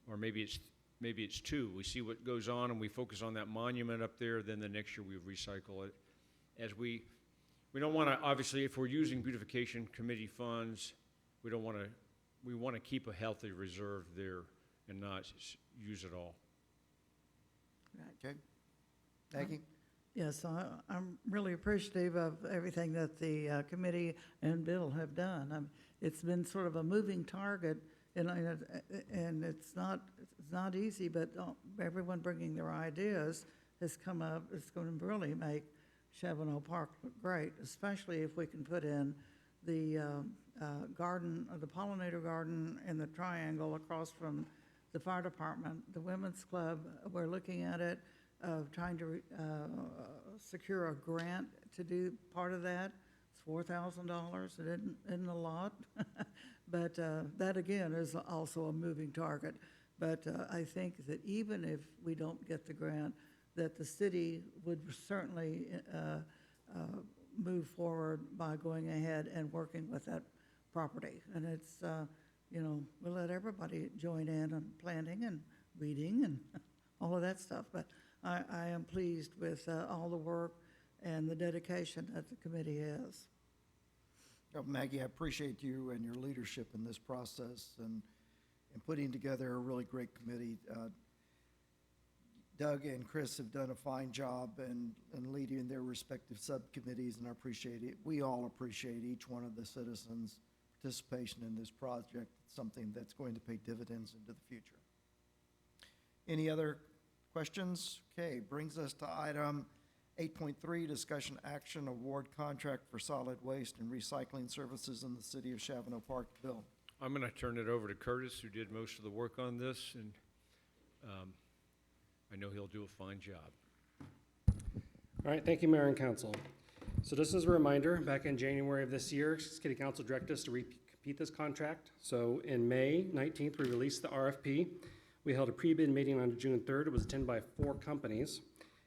or maybe it's 2. We see what goes on, and we focus on that monument up there. Then the next year we recycle it. As we don't want to, obviously, if we're using beautification committee funds, we want to keep a healthy reserve there and not use it all. Okay. Maggie? Yes, I'm really appreciative of everything that the committee and Bill have done. It's been sort of a moving target, and it's not easy, but everyone bringing their ideas has come up. It's going to really make Chavano Park look great, especially if we can put in the garden, the pollinator garden in the triangle across from the fire department. The women's club, we're looking at it, trying to secure a grant to do part of that. It's $4,000. It isn't a lot, but that again is also a moving target. But I think that even if we don't get the grant, that the city would certainly move forward by going ahead and working with that property. And it's, we'll let everybody join in on planting and weeding and all of that stuff. But I am pleased with all the work and the dedication that the committee has. Maggie, I appreciate you and your leadership in this process and putting together a really great committee. Doug and Chris have done a fine job in leading their respective subcommittees, and I appreciate it. We all appreciate each one of the citizens participation in this project, something that's going to pay dividends into the future. Any other questions? Okay, brings us to item 8.3, discussion action, award contract for solid waste and recycling services in the city of Chavano Park. Bill? I'm going to turn it over to Curtis, who did most of the work on this, and I know he'll do a fine job. All right, thank you, Mayor and Council. So just as a reminder, back in January of this year, City Council directed us to repeat this contract. So in May 19th, we released the RFP. We held a pre-bid meeting on June 3rd. It was attended by 4 companies.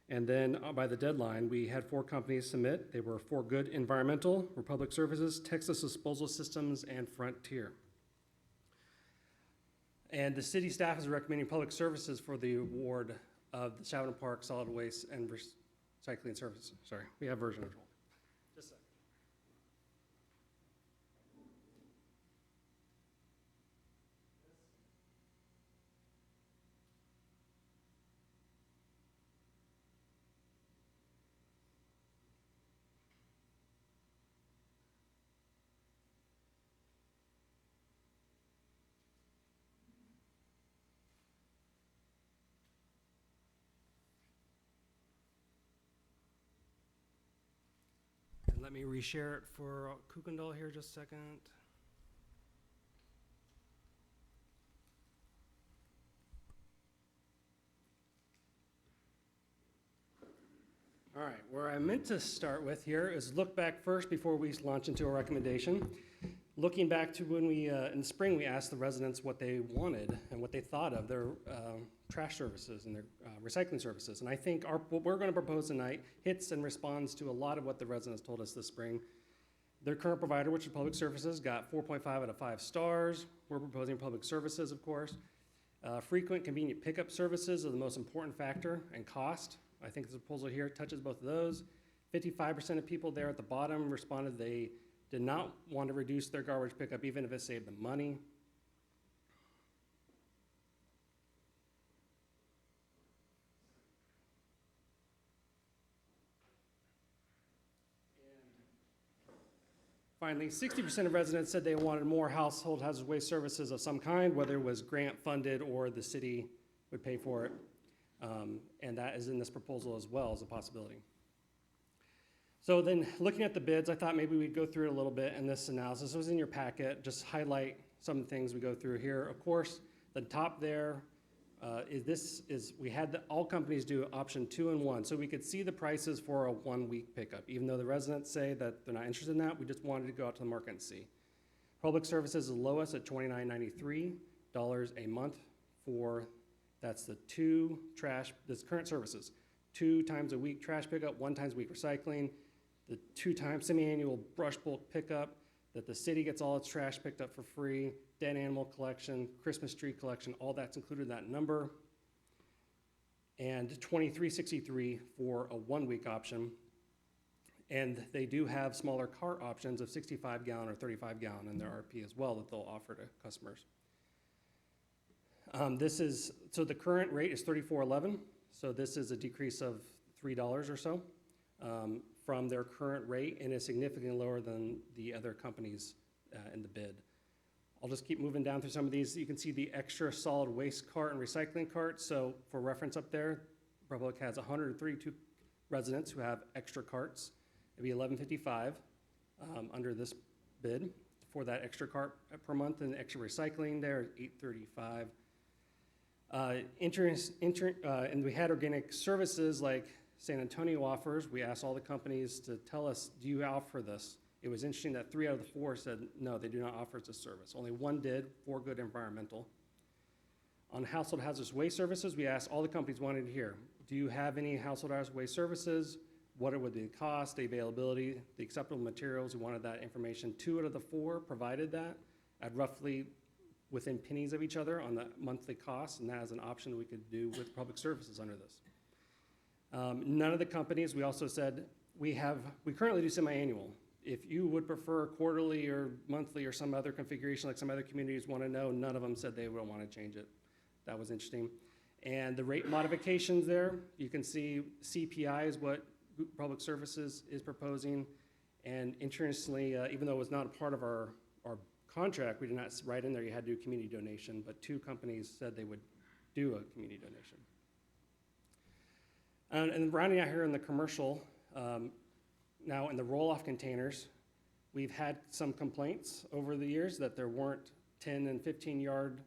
And then by the deadline, we had 4 companies submit. They were For Good Environmental, Republic Services, Texas Disposal Systems, and Frontier. And the city staff is recommending Public Services for the award of the Chavano Park Solid Waste and Recycling Services. Sorry, we have version control. Just a second. And let me reshare it for Kukendall here just a second. All right, where I meant to start with here is look back first before we launch into a recommendation. Looking back to when we, in the spring, we asked the residents what they wanted and what they thought of their trash services and their recycling services. And I think what we're going to propose tonight hits and responds to a lot of what the residents told us this spring. Their current provider, which is Public Services, got 4.5 out of 5 stars. We're proposing Public Services, of course. Frequent, convenient pickup services are the most important factor, and cost. I think the proposal here touches both of those. 55% of people there at the bottom responded they did not want to reduce their garbage pickup even if it saved them money. Finally, 60% of residents said they wanted more household hazardous waste services of some kind, whether it was grant funded or the city would pay for it. And that is in this proposal as well as a possibility. So then looking at the bids, I thought maybe we'd go through it a little bit in this analysis. It was in your packet, just highlight some of the things we go through here. Of course, the top there we had all companies do option 2 and 1, so we could see the prices for a 1-week pickup. Even though the residents say that they're not interested in that, we just wanted to go out to the market and see. Public Services is the lowest at $29.93 a month for, that's the this current services. 2 times a week trash pickup, 1 times a week recycling, the 2 times semi-annual brush bulk pickup, that the city gets all its trash picked up for free, dead animal collection, Christmas tree collection, all that's included in that number. And $23.63 for a 1-week option. And they do have smaller cart options of 65-gallon or 35-gallon in their RP as well that they'll offer to customers. So the current rate is $34.11. So this is a decrease of $3 or so from their current rate, and is significantly lower than the other companies in the bid. I'll just keep moving down through some of these. You can see the extra solid waste cart and recycling cart. So for reference up there, Republic has 132 residents who have extra carts. It'd be $11.55 under this bid for that extra cart per month, and extra recycling there is $8.35. And we had organic services like San Antonio offers. We asked all the companies to tell us, do you offer this? It was interesting that 3 out of the 4 said, no, they do not offer this service. Only 1 did, For Good Environmental. On household hazardous waste services, we asked all the companies wanted to hear, do you have any household hazardous waste services? What would the cost, the availability, the acceptable materials? We wanted that information. 2 out of the 4 provided that at roughly within pennies of each other on the monthly cost, and that is an option that we could do with Public Services under this. None of the companies, we also said, we currently do semi-annual. If you would prefer quarterly or monthly or some other configuration like some other communities want to know, none of them said they would want to change it. That was interesting. And the rate modifications there, you can see CPI is what Public Services is proposing. And interestingly, even though it was not a part of our contract, we did not write in there you had to do community donation, but 2 companies said they would do a community donation. And rounding out here in the commercial, now in the roll-off containers, we've had some complaints over the years that there weren't 10 and 15-yard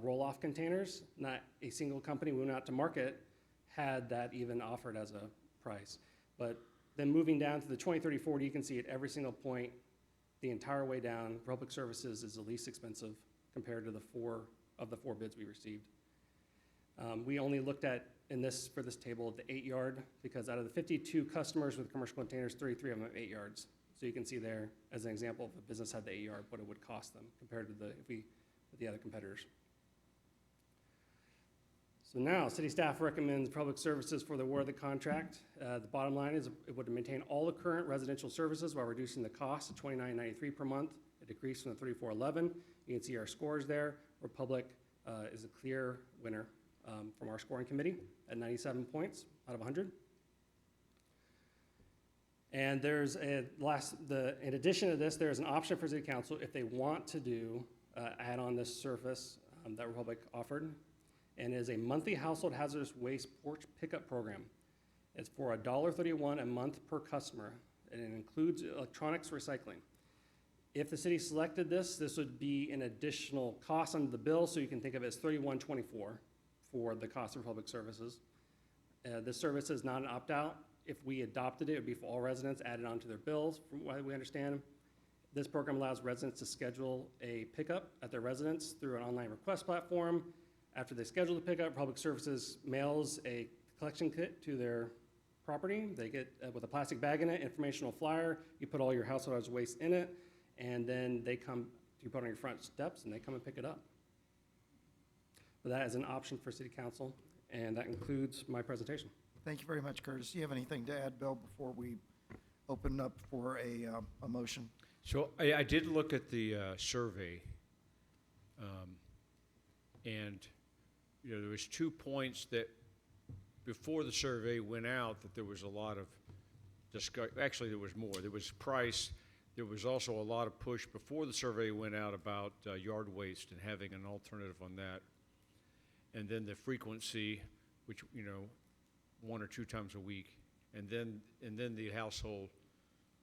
roll-off containers. Not a single company we went out to market had that even offered as a price. But then moving down to the 20, 30, 40, you can see at every single point, the entire way down, Public Services is the least expensive compared to the 4 bids we received. We only looked at, for this table, the 8-yard, because out of the 52 customers with commercial containers, 33 of them have 8 yards. So you can see there, as an example, if a business had the 8-yard, what it would cost them compared to the other competitors. So now, city staff recommends Public Services for the award of the contract. The bottom line is it would maintain all the current residential services while reducing the cost to $29.93 per month. It decreased from the $34.11. You can see our scores there. Republic is a clear winner from our scoring committee at 97 points out of 100. And there's in addition to this, there's an option for city council if they want to do add on this service that Republic offered, and is a monthly household hazardous waste porch pickup program. It's for $1.31 a month per customer, and it includes electronics recycling. If the city selected this would be an additional cost under the bill, so you can think of it as $31.24 for the cost of Public Services. This service is not an opt-out. If we adopted it, it would be for all residents added onto their bills, from what we understand. This program allows residents to schedule a pickup at their residence through an online request platform. After they schedule the pickup, Public Services mails a collection kit to their property. They get, with a plastic bag in it, informational flyer. You put all your household hazardous waste in it, and then you put it on your front steps, and they come and pick it up. But that is an option for City Council, and that concludes my presentation. Thank you very much, Curtis. Do you have anything to add, Bill, before we open up for a motion? So I did look at the survey, and there was 2 points that before the survey went out that there was a lot of discussion. Actually, there was more. There was price. There was also a lot of push before the survey went out about yard waste and having an alternative on that. And then the frequency, which 1 or 2 times a week, and then the household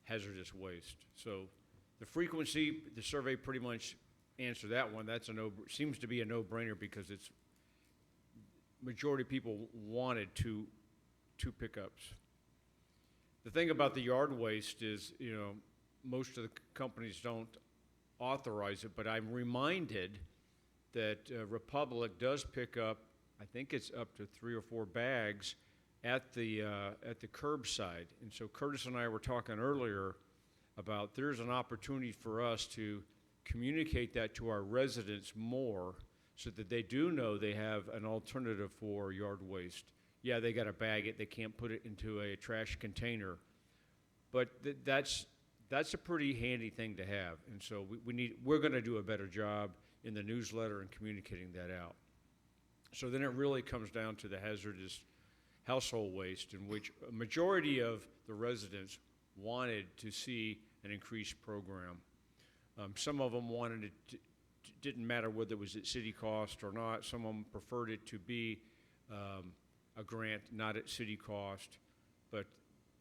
hazardous waste. So the frequency, the survey pretty much answered that one. That's seems to be a no-brainer because it's majority of people wanted two pickups. The thing about the yard waste is, most of the companies don't authorize it, but I'm reminded that Republic does pick up, I think it's up to 3 or 4 bags at the curbside. And so Curtis and I were talking earlier about there's an opportunity for us to communicate that to our residents more so that they do know they have an alternative for yard waste. Yeah, they got to bag it. They can't put it into a trash container. But that's a pretty handy thing to have. And so we're going to do a better job in the newsletter and communicating that out. So then it really comes down to the hazardous household waste, in which a majority of the residents wanted to see an increased program. Some of them wanted it didn't matter whether it was at city cost or not. Some of them preferred it to be a grant, not at city cost. But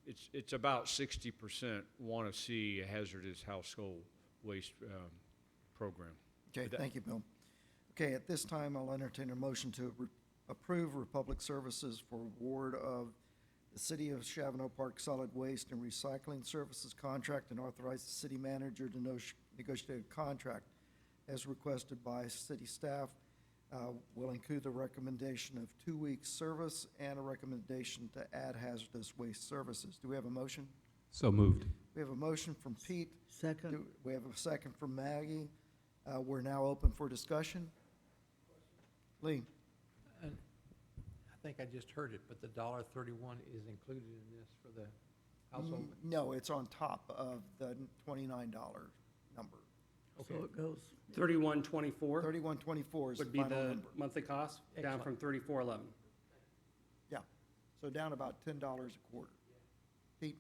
it's about 60% want to see a hazardous household waste program. Okay, thank you, Bill. Okay, at this time, I'll entertain a motion to approve Republic Services for award of the City of Chavano Park Solid Waste and Recycling Services contract and authorize the city manager to negotiate a contract as requested by city staff. Will include the recommendation of 2 weeks service and a recommendation to add hazardous waste services. Do we have a motion? So moved. We have a motion from Pete. Second. We have a second from Maggie. We're now open for discussion. Lee? And I think I just heard it, but the $1.31 is included in this for the household? No, it's on top of the $29 number. Okay. So it goes, 31.24 $31.24 is the would be final the number. monthly cost, down from Excellent. $34.11. Yeah, so down about $10 a quarter. Pete?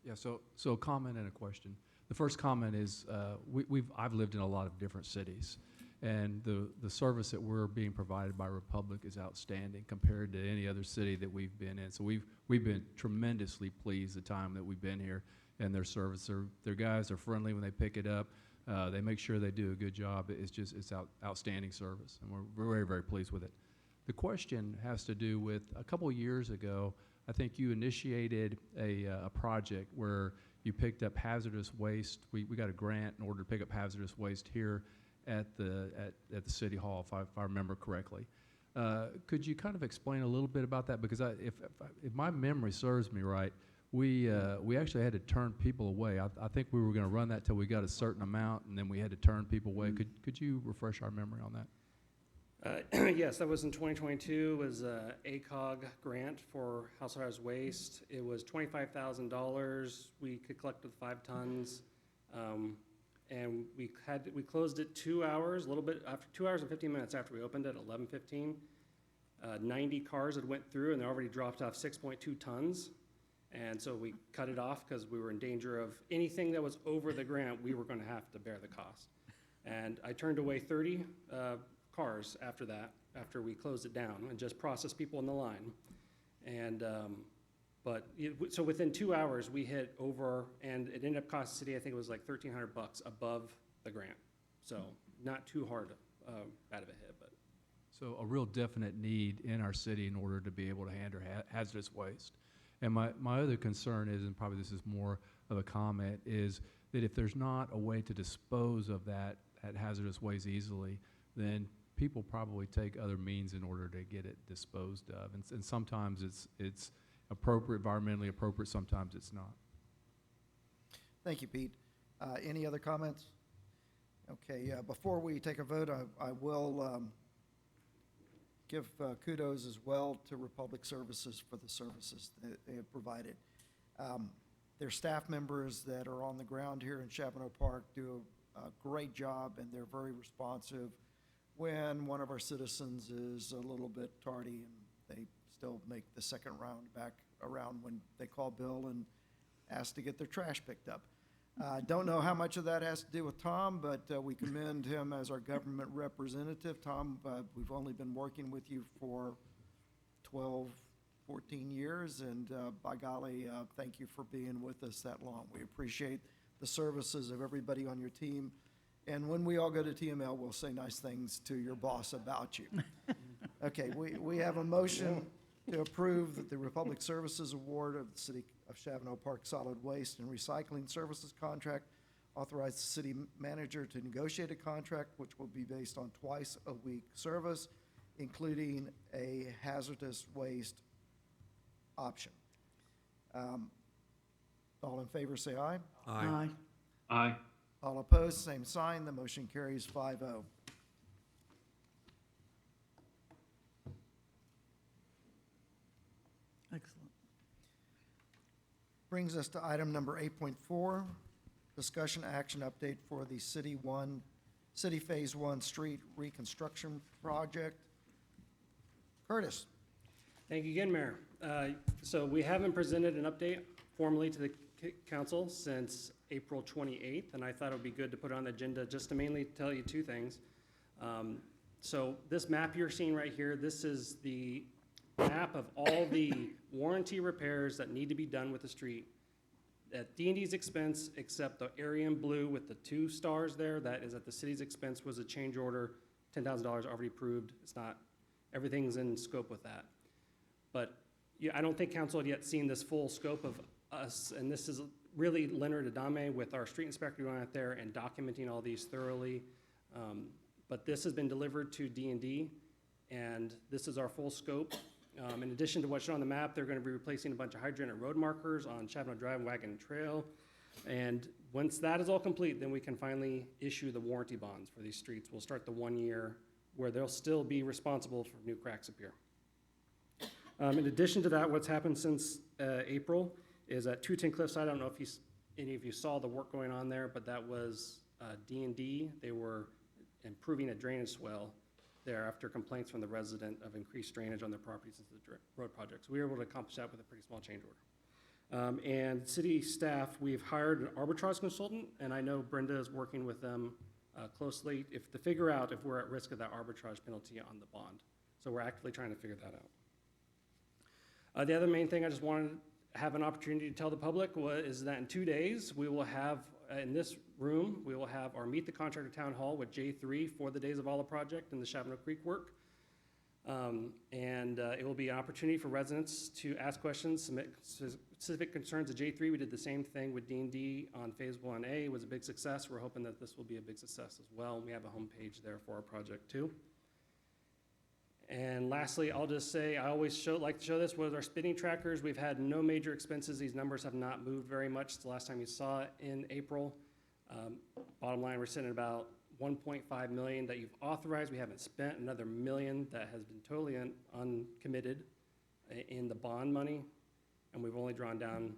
Yeah, so a comment and a question. The first comment is, I've lived in a lot of different cities, and the service that we're being provided by Republic is outstanding compared to any other city that we've been in. So we've been tremendously pleased the time that we've been here, and their service. Their guys are friendly when they pick it up. They make sure they do a good job. It's outstanding service, and we're very, very pleased with it. The question has to do with, a couple years ago, I think you initiated a project where you picked up hazardous waste. We got a grant in order to pick up hazardous waste here at the City Hall, if I remember correctly. Could you kind of explain a little bit about that? Because if my memory serves me right, we actually had to turn people away. I think we were going to run that till we got a certain amount, and then we had to turn people away. Could you refresh our memory on that? Yes, that was in 2022. It was a ACOG grant for household hazardous waste. It was $25,000. We could collect with 5 tons. And we closed it 2 hours, a little bit after 2 hours and 15 minutes after we opened it at 11:15. 90 cars had went through, and they already dropped off 6.2 tons. And so we cut it off because we were in danger of anything that was over the grant, we were going to have to bear the cost. And I turned away 30 cars after that, after we closed it down, and just processed people in the line. And so within 2 hours, we hit over, and it ended up costing the city, I think it was like $1,300 above the grant. So not too hard out of a hit, but. So a real definite need in our city in order to be able to handle hazardous waste. And my other concern is, and probably this is more of a comment, is that if there's not a way to dispose of that hazardous waste easily, then people probably take other means in order to get it disposed of. And sometimes it's appropriate, environmentally appropriate, sometimes it's not. Thank you, Pete. Any other comments? Okay, before we take a vote, I will give kudos as well to Republic Services for the services that they have provided. Their staff members that are on the ground here in Chavano Park do a great job, and they're very responsive when one of our citizens is a little bit tardy, and they still make the second round back around when they call Bill and ask to get their trash picked up. Don't know how much of that has to do with Tom, but we commend him as our government representative. Tom, we've only been working with you for 12, 14 years, and by golly, thank you for being with us that long. We appreciate the services of everybody on your team. And when we all go to TML, we'll say nice things to your boss about you. Okay, we have a motion to approve the Republic Services Award of the City of Chavano Park Solid Waste and Recycling Services Contract. Authorize the city manager to negotiate a contract which will be based on twice-a-week service, including a hazardous waste option. All in favor, say aye. Aye. Aye. All opposed, same sign. The motion carries 5-0. Excellent. Brings us to item number 8.4, discussion action update for the City Phase 1 Street Reconstruction Project. Curtis. Thank you again, Mayor. So we haven't presented an update formally to the council since April 28th, and I thought it would be good to put it on the agenda just to mainly tell you 2 things. So this map you're seeing right here, this is the map of all the warranty repairs that need to be done with the street at D&D's expense, except the area in blue with the 2 stars there, that is at the city's expense, was a change order, $10,000 already approved. It's not, everything's in scope with that. But yeah, I don't think council had yet seen this full scope of us, and this is really Leonard Adame with our street inspector going out there and documenting all these thoroughly. But this has been delivered to D&D, and this is our full scope. In addition to what's shown on the map, they're going to be replacing a bunch of hydrant and road markers on Chavano Drive and Wagon Trail. And once that is all complete, then we can finally issue the warranty bonds for these streets. We'll start the 1 year where they'll still be responsible for new cracks appear. In addition to that, what's happened since April is at 210 Cliffside. I don't know if any of you saw the work going on there, but that was D&D. They were improving a drainage swell there after complaints from the resident of increased drainage on their properties into the road project. So we were able to accomplish that with a pretty small change And city staff, we've hired an arbitrage consultant, and I know Brenda is working with them closely to figure out if we're at risk of that arbitrage penalty on the bond. So we're actively trying to figure that out. The other main thing I just wanted to have an opportunity to tell the public is that in 2 days, we will have, in this room, we will have our Meet the Contractor Town Hall with J3 for the Days of Alla project and the Chavano Creek work. It will be an opportunity for residents to ask questions, submit specific concerns to J3. We did the same thing with D&D on Phase 1A. It was a big success. We're hoping that this will be a big success as well. We have a homepage there for our project too. And lastly, I'll just say, I always like to show this with our spinning trackers. We've had no major expenses. These numbers have not moved very much since the last time you saw it in April. Bottom line, we're sitting at about 1.5 million that you've authorized. We haven't spent another million that has been totally uncommitted in the bond money, and we've only drawn down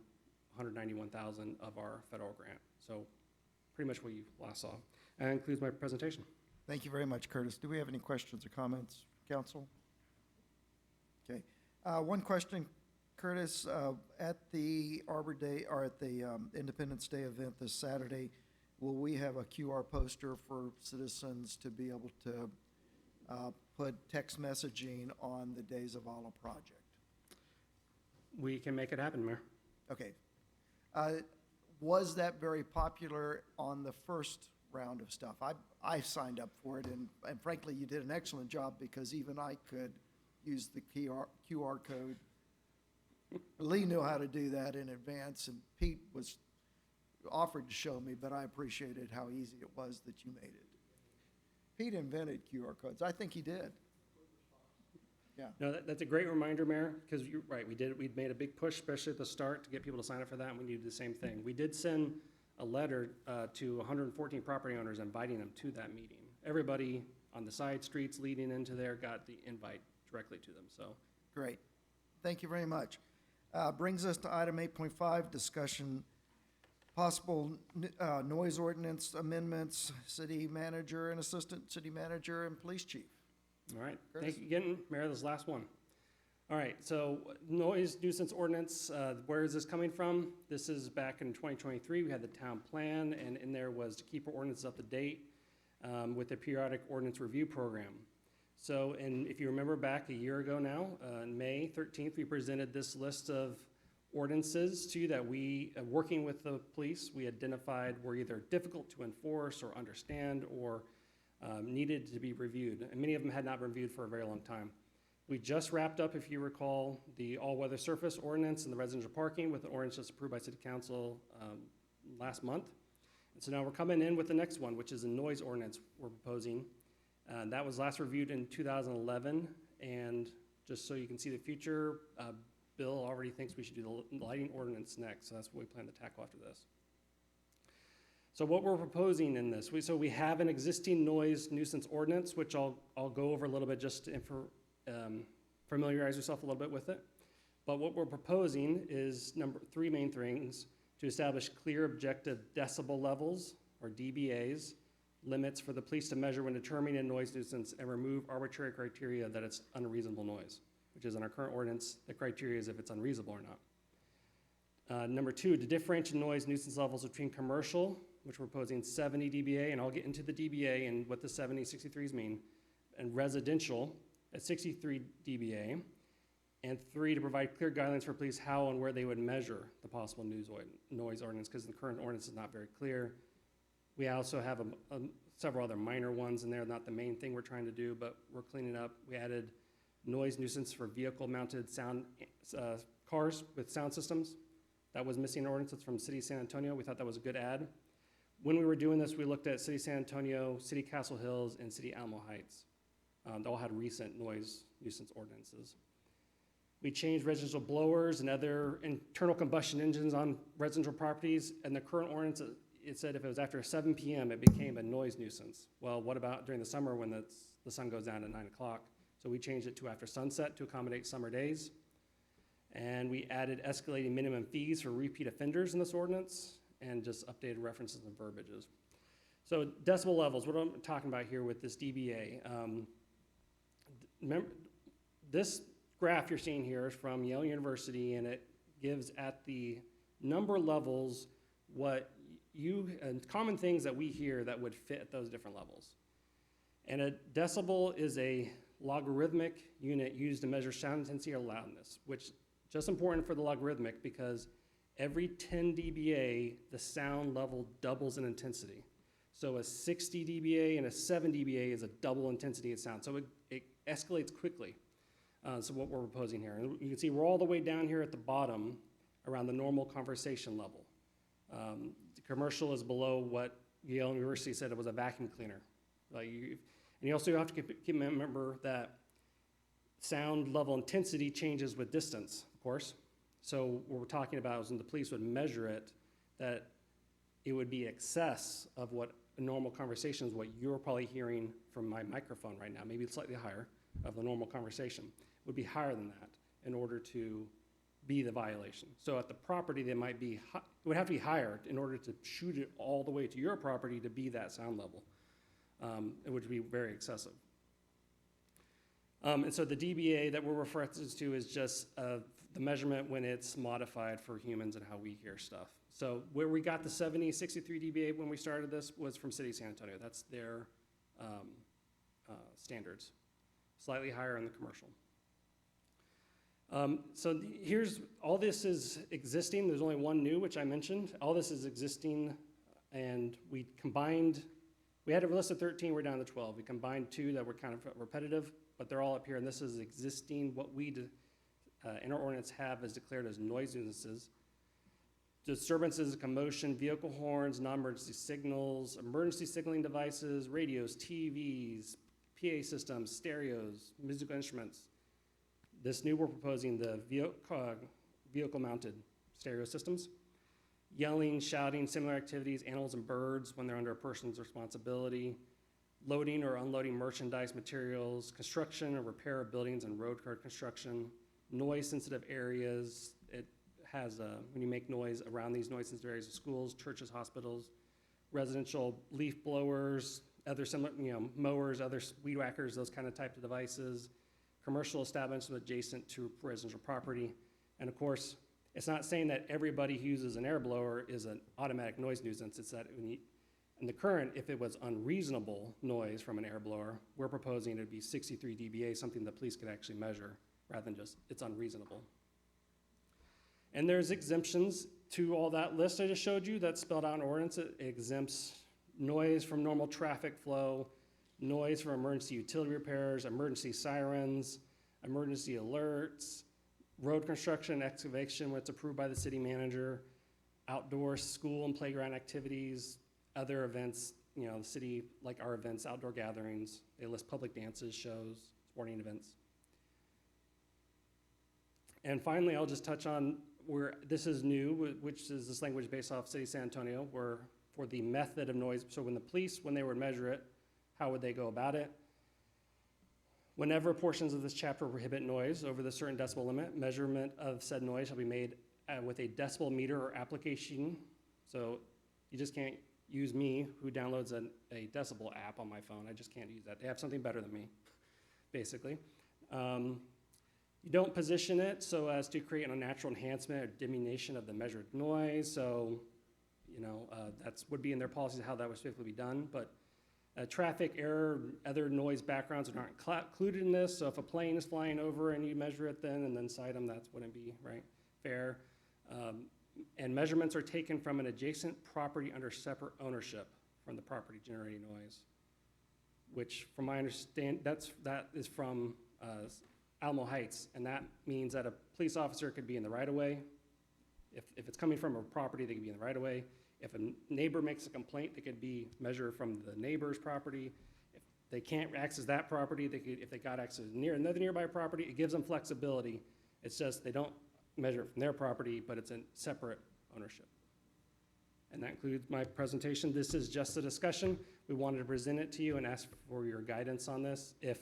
191,000 of our federal grant. So pretty much what you last saw. And that concludes my presentation. Thank you very much, Curtis. Do we have any questions or comments, council? Okay. One question, Curtis. At the Arbor Day, or at the Independence Day event this Saturday, will we have a QR poster for citizens to be able to put text messaging on the Days of Alla project? We can make it happen, Mayor. Okay. Was that very popular on the first round of stuff? I signed up for it, and frankly, you did an excellent job because even I could use the QR code. Lee knew how to do that in advance, and Pete was offered to show me, but I appreciated how easy it was that you made it. Pete invented QR codes. I think he did. Yeah. No, that's a great reminder, Mayor, because you're right. We'd made a big push, especially at the start, to get people to sign up for that, and we needed the same thing. We did send a letter to 114 property owners inviting them to that meeting. Everybody on the side streets leading into there got the invite directly to them, so. Great. Thank you very much. Brings us to item 8.5, discussion possible noise ordinance amendments, city manager and assistant city manager and police chief. All right, Curtis? thank you again, Mayor, this last one. All right, so noise nuisance ordinance, where is this coming from? This is back in 2023, we had the town plan, and in there was to keep our ordinances up to date with the periodic ordinance review program. So, and if you remember back a year ago now, on May 13th, we presented this list of ordinances to you that we, working with the police, we identified were either difficult to enforce or understand or needed to be reviewed. And many of them had not been reviewed for a very long time. We just wrapped up, if you recall, the all-weather surface ordinance and the residential parking with an ordinance just approved by City Council last month. And so now we're coming in with the next one, which is a noise ordinance we're proposing. That was last reviewed in 2011, and just so you can see the future, Bill already thinks we should do the lighting ordinance next, so that's what we plan to tackle after this. So what we're proposing in this, so we have an existing noise nuisance ordinance, which I'll go over a little bit just to familiarize yourself a little bit with it. But what we're proposing is three main things: to establish clear objective decibel levels, or DBAs, limits for the police to measure when determining a noise nuisance, and remove arbitrary criteria that it's unreasonable noise, which is in our current ordinance, the criteria is if it's unreasonable or not. Number two, to differentiate noise nuisance levels between commercial, which we're proposing 70 dBA, and I'll get into the dBA and what the 70, 63s mean, and residential at 63 dBA. And three, to provide clear guidelines for police how and where they would measure the possible noise ordinance, because the current ordinance is not very clear. We also have several other minor ones in there, not the main thing we're trying to do, but we're cleaning up. We added noise nuisance for vehicle-mounted sound cars with sound systems. That was missing in ordinances from City of San Antonio. We thought that was a good add. When we were doing this, we looked at City of San Antonio, City Castle Hills, and City Alamo Heights. They all had recent noise nuisance ordinances. We changed residential blowers and other internal combustion engines on residential properties, and the current ordinance, it said if it was after 7 p.m., it became a noise nuisance. Well, what about during the summer when the sun goes down at 9 o'clock? So we changed it to after sunset to accommodate summer days. And we added escalating minimum fees for repeat offenders in this ordinance, and just updated references and verbiages. So decibel levels, what I'm talking about here with this DBA. Remember, this graph you're seeing here is from Yale University, and it gives at the number levels what and common things that we hear that would fit at those different levels. And a decibel is a logarithmic unit used to measure sound intensity or loudness, which is just important for the logarithmic because every 10 dBA, the sound level doubles in intensity. So a 60 dBA and a 7 dBA is a double intensity of sound. So it escalates quickly. So what we're proposing here. And you can see we're all the way down here at the bottom around the normal conversation level. The commercial is below what Yale University said it was a vacuum cleaner. And you also have to remember that sound level intensity changes with distance, of course. So what we're talking about is when the police would measure it, that it would be excess of what a normal conversation is, what you're probably hearing from my microphone right now, maybe slightly higher of the normal conversation, would be higher than that in order to be the violation. So at the property, they might be, it would have to be higher in order to shoot it all the way to your property to be that sound level. It would be very excessive. And so the dBA that we're referring to is just the measurement when it's modified for humans and how we hear stuff. So where we got the 63 dBA when we started this was from City of San Antonio. That's their standards, slightly higher in the commercial. Here's, all this is existing. There's only one new, which I mentioned. All this is existing, and we had a list of 13, we're down to 12. We combined 2 that were kind of repetitive, but they're all up here, and this is existing. What we in our ordinance have is declared as noise nuisances. Disturbances, commotion, vehicle horns, non-emergency signals, emergency signaling devices, radios, TVs, PA systems, stereos, musical instruments. This new, we're proposing the vehicle-mounted stereo systems. Yelling, shouting, similar activities, animals and birds when they're under a person's responsibility, loading or unloading merchandise materials, construction or repair of buildings and road car construction, noise-sensitive areas. It has, when you make noise around these noise-sensitive areas of schools, churches, hospitals, residential leaf blowers, other similar, mowers, other weed whackers, those kind of types of devices, commercial establishments adjacent to residential property. And of course, it's not saying that everybody who uses an air blower is an automatic noise nuisance. It's that in the current, if it was unreasonable noise from an air blower, we're proposing it would be 63 dBA, something the police could actually measure rather than just it's unreasonable. And there's exemptions to all that list I just showed you that's spelled out in ordinance. It exempts noise from normal traffic flow, noise from emergency utility repairs, emergency sirens, emergency alerts, road construction, excavation when it's approved by the city manager, outdoor school and playground activities, other events, the city, like our events, outdoor gatherings. They list public dances, shows, sporting events. And finally, I'll just touch on where this is new, which is this language based off City of San Antonio, where for the method of noise, so when the police, when they would measure it, how would they go about it? Whenever portions of this chapter prohibit noise over the certain decibel limit, measurement of said noise shall be made with a decibel meter or application. So you just can't use me, who downloads a decibel app on my phone. I just can't use that. They have something better than me, basically. You don't position it so as to create an unnatural enhancement or diminution of the measured noise. So, that's would be in their policies how that would typically be done. But traffic error, other noise backgrounds are not included in this. So if a plane is flying over and you measure it and then cite them, that wouldn't be fair. And measurements are taken from an adjacent property under separate ownership from the property generating noise, which from my understanding, that is from Alamo Heights, and that means that a police officer could be in the right-of-way. If it's coming from a property, they could be in the right-of-way. If a neighbor makes a complaint, they could be measured from the neighbor's property. If they can't access that property, if they got access near another nearby property, it gives them flexibility. It's just they don't measure it from their property, but it's in separate ownership. And that concludes my presentation. This is just a discussion. We wanted to present it to you and ask for your guidance on this. If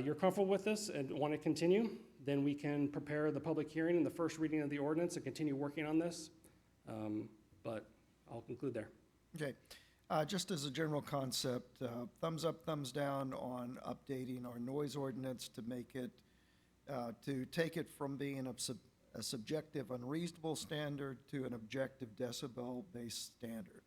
you're comfortable with this and want to continue, then we can prepare the public hearing and the first reading of the ordinance and continue working on this. But I'll conclude there. Okay. Just as a general concept, thumbs up, thumbs down on updating our noise ordinance to make it, to take it from being a subjective unreasonable standard to an objective decibel-based standard.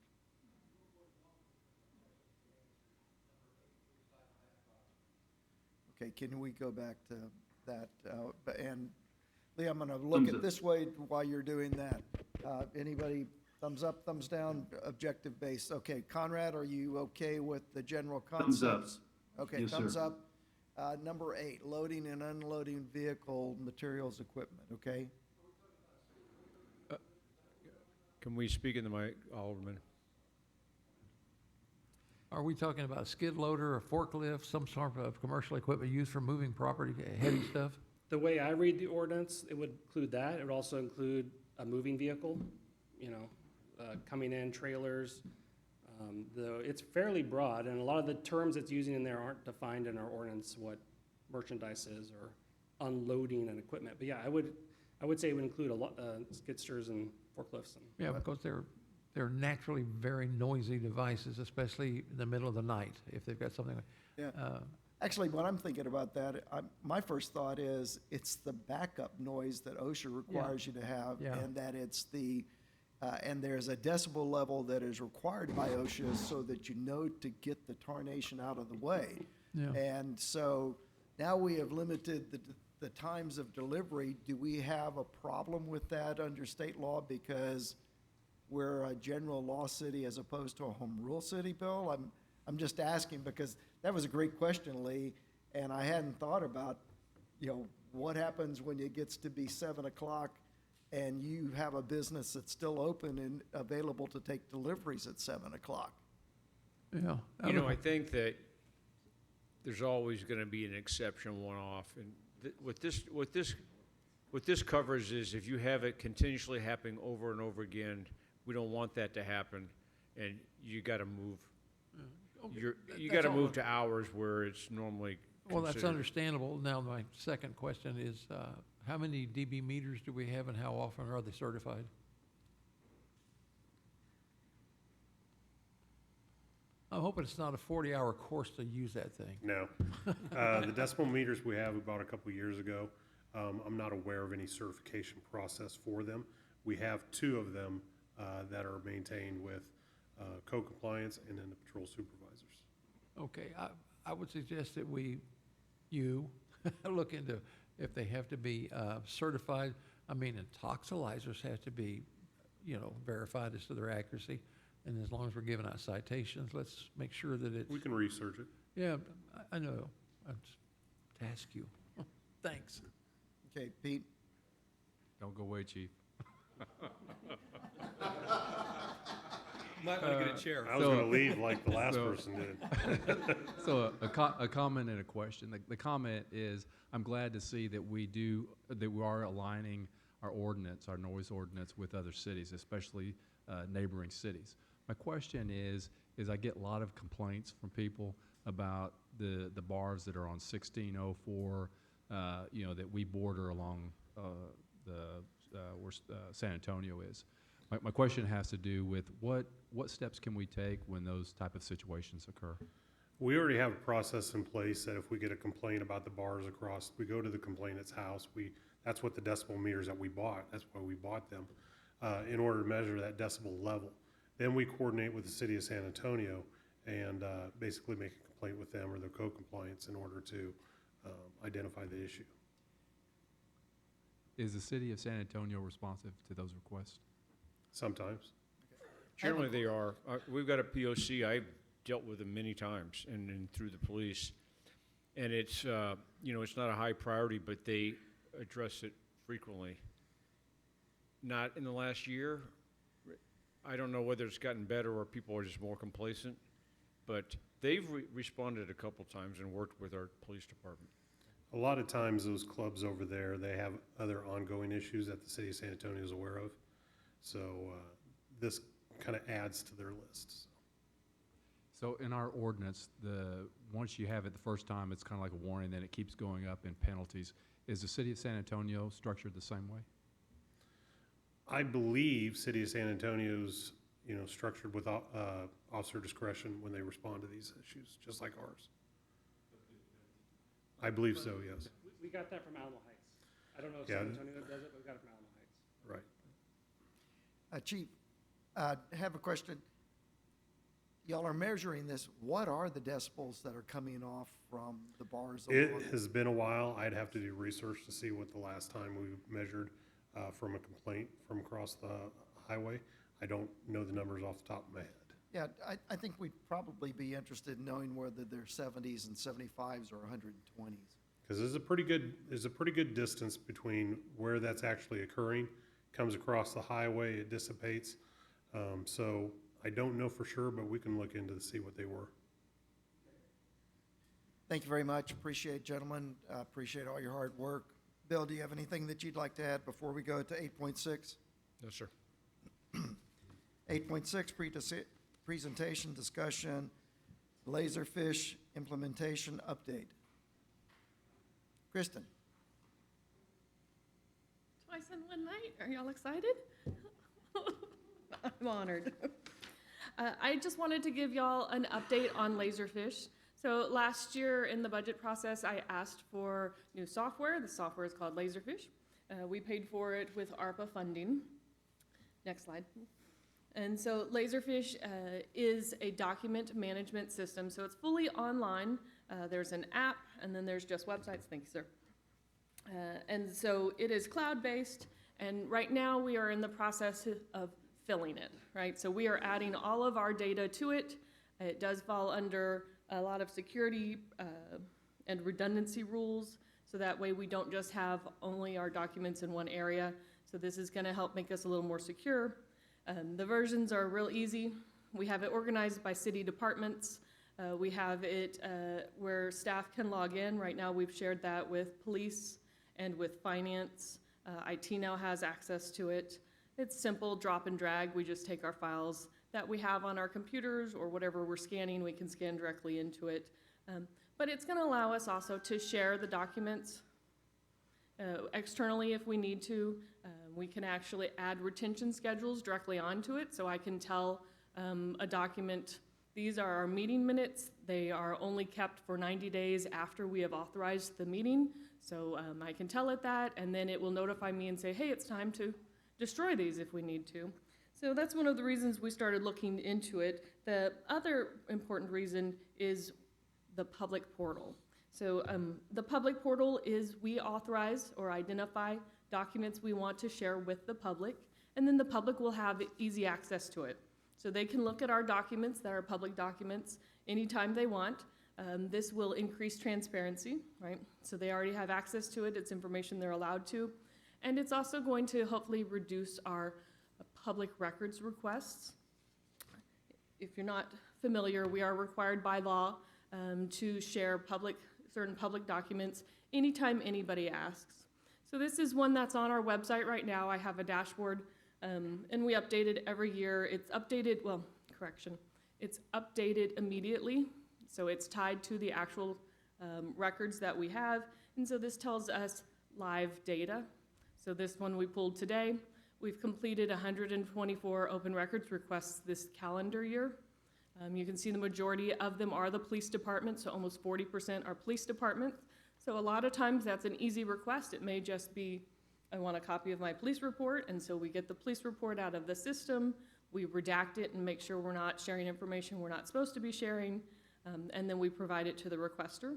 Okay, can we go back to that? And Lee, I'm going to look Thumbs at up. this way while you're doing that. Anybody, thumbs up, thumbs down, objective based? Okay, Conrad, are you okay with the general concepts? Thumbs up. Okay, Yes, sir. thumbs up. Number 8, loading and unloading vehicle materials, equipment, okay? Can we speak in the mic, Alderman? Are we talking about a skid loader, a forklift, some sort of commercial equipment used for moving property, heavy stuff? The way I read the ordinance, it would include that. It would also include a moving vehicle, coming in, trailers. Though it's fairly broad, and a lot of the terms it's using in there aren't defined in our ordinance, what merchandise is or unloading and equipment. But yeah, I would say it would include a lot, skidsters and forklifts. And Yeah, because they're naturally very noisy devices, especially in the middle of the night, if they've got something like. Yeah. Actually, when I'm thinking about that, my first thought is it's the backup noise that OSHA requires you to have, Yeah. and that it's and there's a decibel level that is required by OSHA so that you know to get the tarnation out of the way. Yeah. And so now we have limited the times of delivery. Do we have a problem with that under state law because we're a general law city as opposed to a home rule city, Bill? I'm just asking because that was a great question, Lee, and I hadn't thought about, what happens when it gets to be 7 o'clock and you have a business that's still open and available to take deliveries at 7 o'clock. Yeah. I think that there's always going to be an exception, one-off. And what this covers is if you have it continuously happening over and over again, we don't want that to happen, and you got to move. You got That's to all. move to hours where it's normally Well, that's considered. understandable. Now, my second question is, how many dB meters do we have and how often are they certified? I'm hoping it's not a 40-hour course to use that thing. No. The decibel meters we have, we bought a couple years ago. I'm not aware of any certification process for them. We have 2 of them that are maintained with code compliance and then the patrol supervisors. Okay, I would suggest that you look into if they have to be certified. I mean, and toxilizers have to be, verified as to their accuracy. And as long as we're giving out citations, let's make sure that it's. We can research it. Yeah, I know. I'll just task you. Thanks. Okay, Pete? Don't go away, chief. Might want to get a chair. I was going to leave like the last person did. So a comment and a question. The comment is, I'm glad to see that we are aligning our ordinance, our noise ordinance, with other cities, especially neighboring cities. My question is I get a lot of complaints from people about the bars that are on 1604, that we border along where San Antonio is. My question has to do with what steps can we take when those type of situations occur? We already have a process in place that if we get a complaint about the bars across, we go to the complainant's house. That's what the decibel meters that we bought, that's why we bought them, in order to measure that decibel level. Then we coordinate with the city of San Antonio and basically make a complaint with them or their code compliance in order to identify the issue. Is the city of San Antonio responsive to those requests? Sometimes. Generally, they are. We've got a POC. I've dealt with them many times and through the police. And it's, it's not a high priority, but they address it frequently. Not in the last year. I don't know whether it's gotten better or people are just more complacent, but they've responded a couple times and worked with our police department. A lot of times those clubs over there, they have other ongoing issues that the city of San Antonio is aware of. So this kind of adds to their list. So in our ordinance, once you have it the first time, it's kind of like a warning, then it keeps going up in penalties. Is the city of San Antonio structured the same way? I believe city of San Antonio's, structured with officer discretion when they respond to these issues, just like ours. I believe so, yes. we got that from Alamo Heights. I don't know if Yeah. San Antonio does it, but we've got it from Alamo Heights. Right. Chief, I have a question. Y'all are measuring this. What are the decibels that are coming off from the bars? It along- has been a while. I'd have to do research to see what the last time we measured from a complaint from across the highway. I don't know the numbers off the top of my head. Yeah, I think we'd probably be interested in knowing whether they're 70s and 75s or 120s. Because there's a pretty good distance between where that's actually occurring, comes across the highway, it dissipates. So I don't know for sure, but we can look into to see what they were. Thank you very much. Appreciate it, gentlemen. Appreciate all your hard work. Bill, do you have anything that you'd like to add before we go to 8.6? No, sir. 8.6, presentation, discussion, Laserfish implementation update. Kristen? Twice in one night. Are y'all excited? I'm honored. I just wanted to give y'all an update on Laserfish. So last year in the budget process, I asked for new software. The software is called Laserfish. We paid for it with ARPA funding. Next slide. And so Laserfish is a document management system. So it's fully online. There's an app, and then there's just websites. Thank you, sir. And so it is cloud-based, and right now we are in the process of filling it, right? So we are adding all of our data to it. It does fall under a lot of security and redundancy rules, so that way we don't just have only our documents in one area. So this is going to help make us a little more secure. The versions are real easy. We have it organized by city departments. We have it where staff can log in. Right now we've shared that with police and with finance. IT now has access to it. It's simple, drop and drag. We just take our files that we have on our computers or whatever we're scanning, we can scan directly into it. But it's going to allow us also to share the documents externally if we need to. We can actually add retention schedules directly onto it, so I can tell a document, these are our meeting minutes. They are only kept for 90 days after we have authorized the meeting. So I can tell it that, and then it will notify me and say, hey, it's time to destroy these if we need to. So that's one of the reasons we started looking into it. The other important reason is the public portal. So the public portal is we authorize or identify documents we want to share with the public, and then the public will have easy access to it. So they can look at our documents that are public documents anytime they want. This will increase transparency, right? So they already have access to it. It's information they're allowed to. And it's also going to hopefully reduce our public records requests. If you're not familiar, we are required by law to share certain public documents anytime anybody asks. So this is one that's on our website right now. I have a dashboard, and we update it every year. It's updated, it's updated immediately. So it's tied to the actual records that we have. And so this tells us live data. So this one we pulled today. We've completed 124 open records requests this calendar year. You can see the majority of them are the police department, so almost 40% are police departments. So a lot of times that's an easy request. It may just be, I want a copy of my police report, and so we get the police report out of the system, we redact it and make sure we're not sharing information we're not supposed to be sharing, and then we provide it to the requester.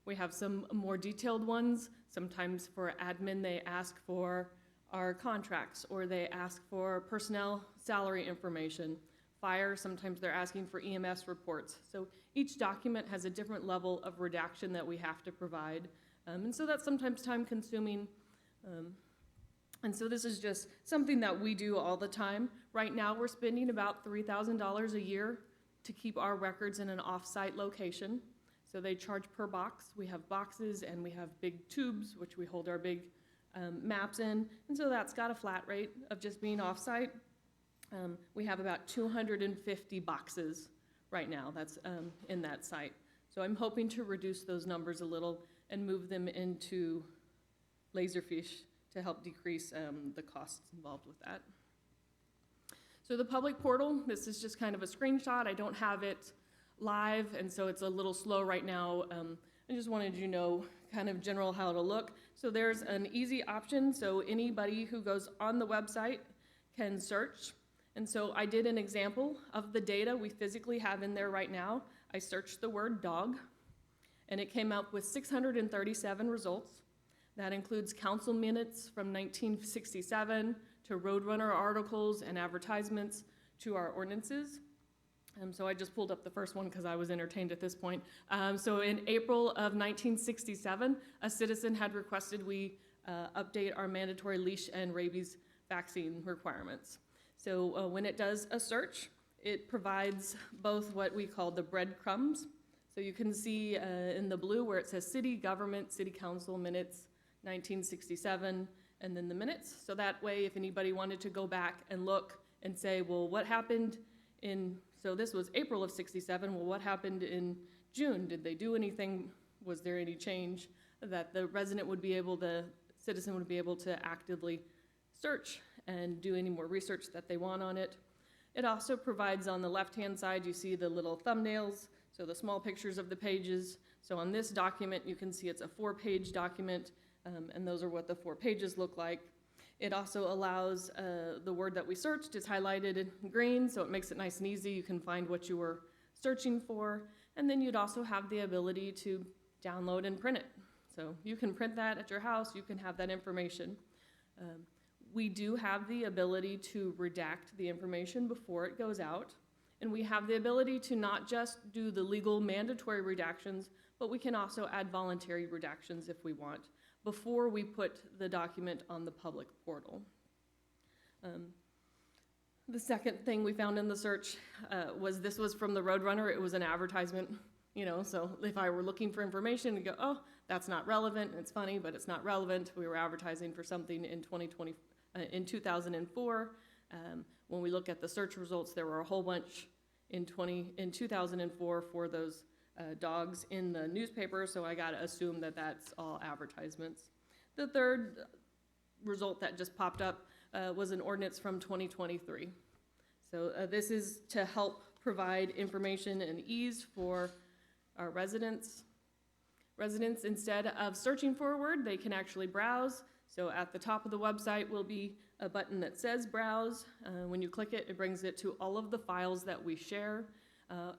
We have some more detailed ones. Sometimes for admin, they ask for our contracts, or they ask for personnel salary information. Fire, sometimes they're asking for EMS reports. So each document has a different level of redaction that we have to provide. And so that's sometimes time consuming. And so this is just something that we do all the time. Right now, we're spending about $3,000 a year to keep our records in an off-site location. So they charge per box. We have boxes and we have big tubes, which we hold our big maps in. And so that's got a flat rate of just being off-site. We have about 250 boxes right now that's in that site. So I'm hoping to reduce those numbers a little and move them into Laserfish to help decrease the costs involved with that. So the public portal, this is just kind of a screenshot. I don't have it live, and so it's a little slow right now. I just wanted you to know kind of general how to look. So there's an easy option, so anybody who goes on the website can search. And so I did an example of the data we physically have in there right now. I searched the word dog, and it came up with 637 results. That includes council minutes from 1967 to Roadrunner articles and advertisements to our ordinances. So I just pulled up the first one because I was entertained at this point. So in April of 1967, a citizen had requested we update our mandatory leash and rabies vaccine requirements. So when it does a search, it provides both what we call the breadcrumbs. So you can see in the blue where it says city government, city council minutes, 1967, and then the minutes. So that way, if anybody wanted to go back and look and say, well, what happened in, so this was April of 67, well, what happened in June? Did they do anything? Was there any change? That the resident would be able to, citizen would be able to actively search and do any more research that they want on it. It also provides on the left-hand side, you see the little thumbnails, so the small pictures of the pages. So on this document, you can see it's a 4-page document, and those are what the 4 pages look like. It also allows the word that we searched is highlighted in green, so it makes it nice and easy. You can find what you were searching for, and then you'd also have the ability to download and print it. So you can print that at your house, you can have that information. We do have the ability to redact the information before it goes out, and we have the ability to not just do the legal mandatory redactions, but we can also add voluntary redactions if we want, before we put the document on the public portal. The second thing we found in the search this was from the Roadrunner. It was an advertisement, you know, so if I were looking for information and go, oh, that's not relevant, it's funny, but it's not relevant. We were advertising for something in 2004. When we look at the search results, there were a whole bunch in 2004 for those dogs in the newspaper, so I gotta assume that that's all advertisements. The third result that just popped up was an ordinance from 2023. So this is to help provide information and ease for our residents. Residents, instead of searching for a word, they can actually browse. So at the top of the website will be a button that says browse. When you click it, it brings it to all of the files that we share.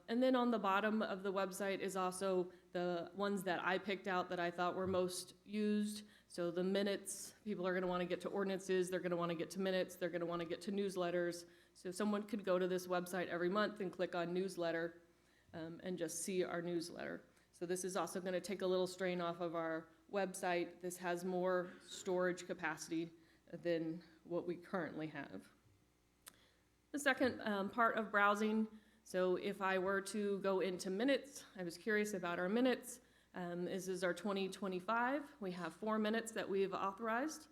And then on the bottom of the website is also the ones that I picked out that I thought were most used. So the minutes, people are gonna wanna get to ordinances, they're gonna wanna get to minutes, they're gonna wanna get to newsletters. So someone could go to this website every month and click on newsletter and just see our newsletter. So this is also gonna take a little strain off of our website. This has more storage capacity than what we currently have. The second part of browsing, so if I were to go into minutes, I was curious about our minutes. This is our 2025. We have 4 minutes that we've authorized.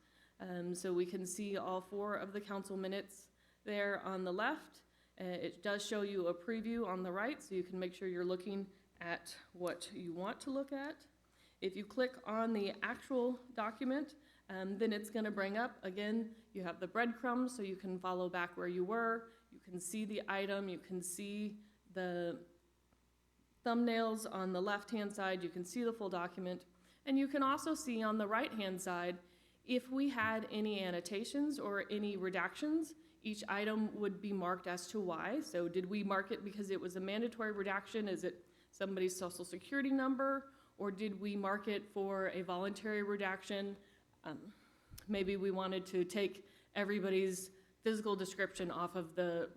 So we can see all 4 of the council minutes there on the left. It does show you a preview on the right, so you can make sure you're looking at what you want to look at. If you click on the actual document, then it's gonna bring up, again, you have the breadcrumbs, so you can follow back where you were. You can see the item, you can see the thumbnails on the left-hand side, you can see the full document, and you can also see on the right-hand side, if we had any annotations or any redactions, each item would be marked as to why. So did we mark it because it was a mandatory redaction? Is it somebody's social security number? Or did we mark it for a voluntary redaction? Maybe we wanted to take everybody's physical description off of the,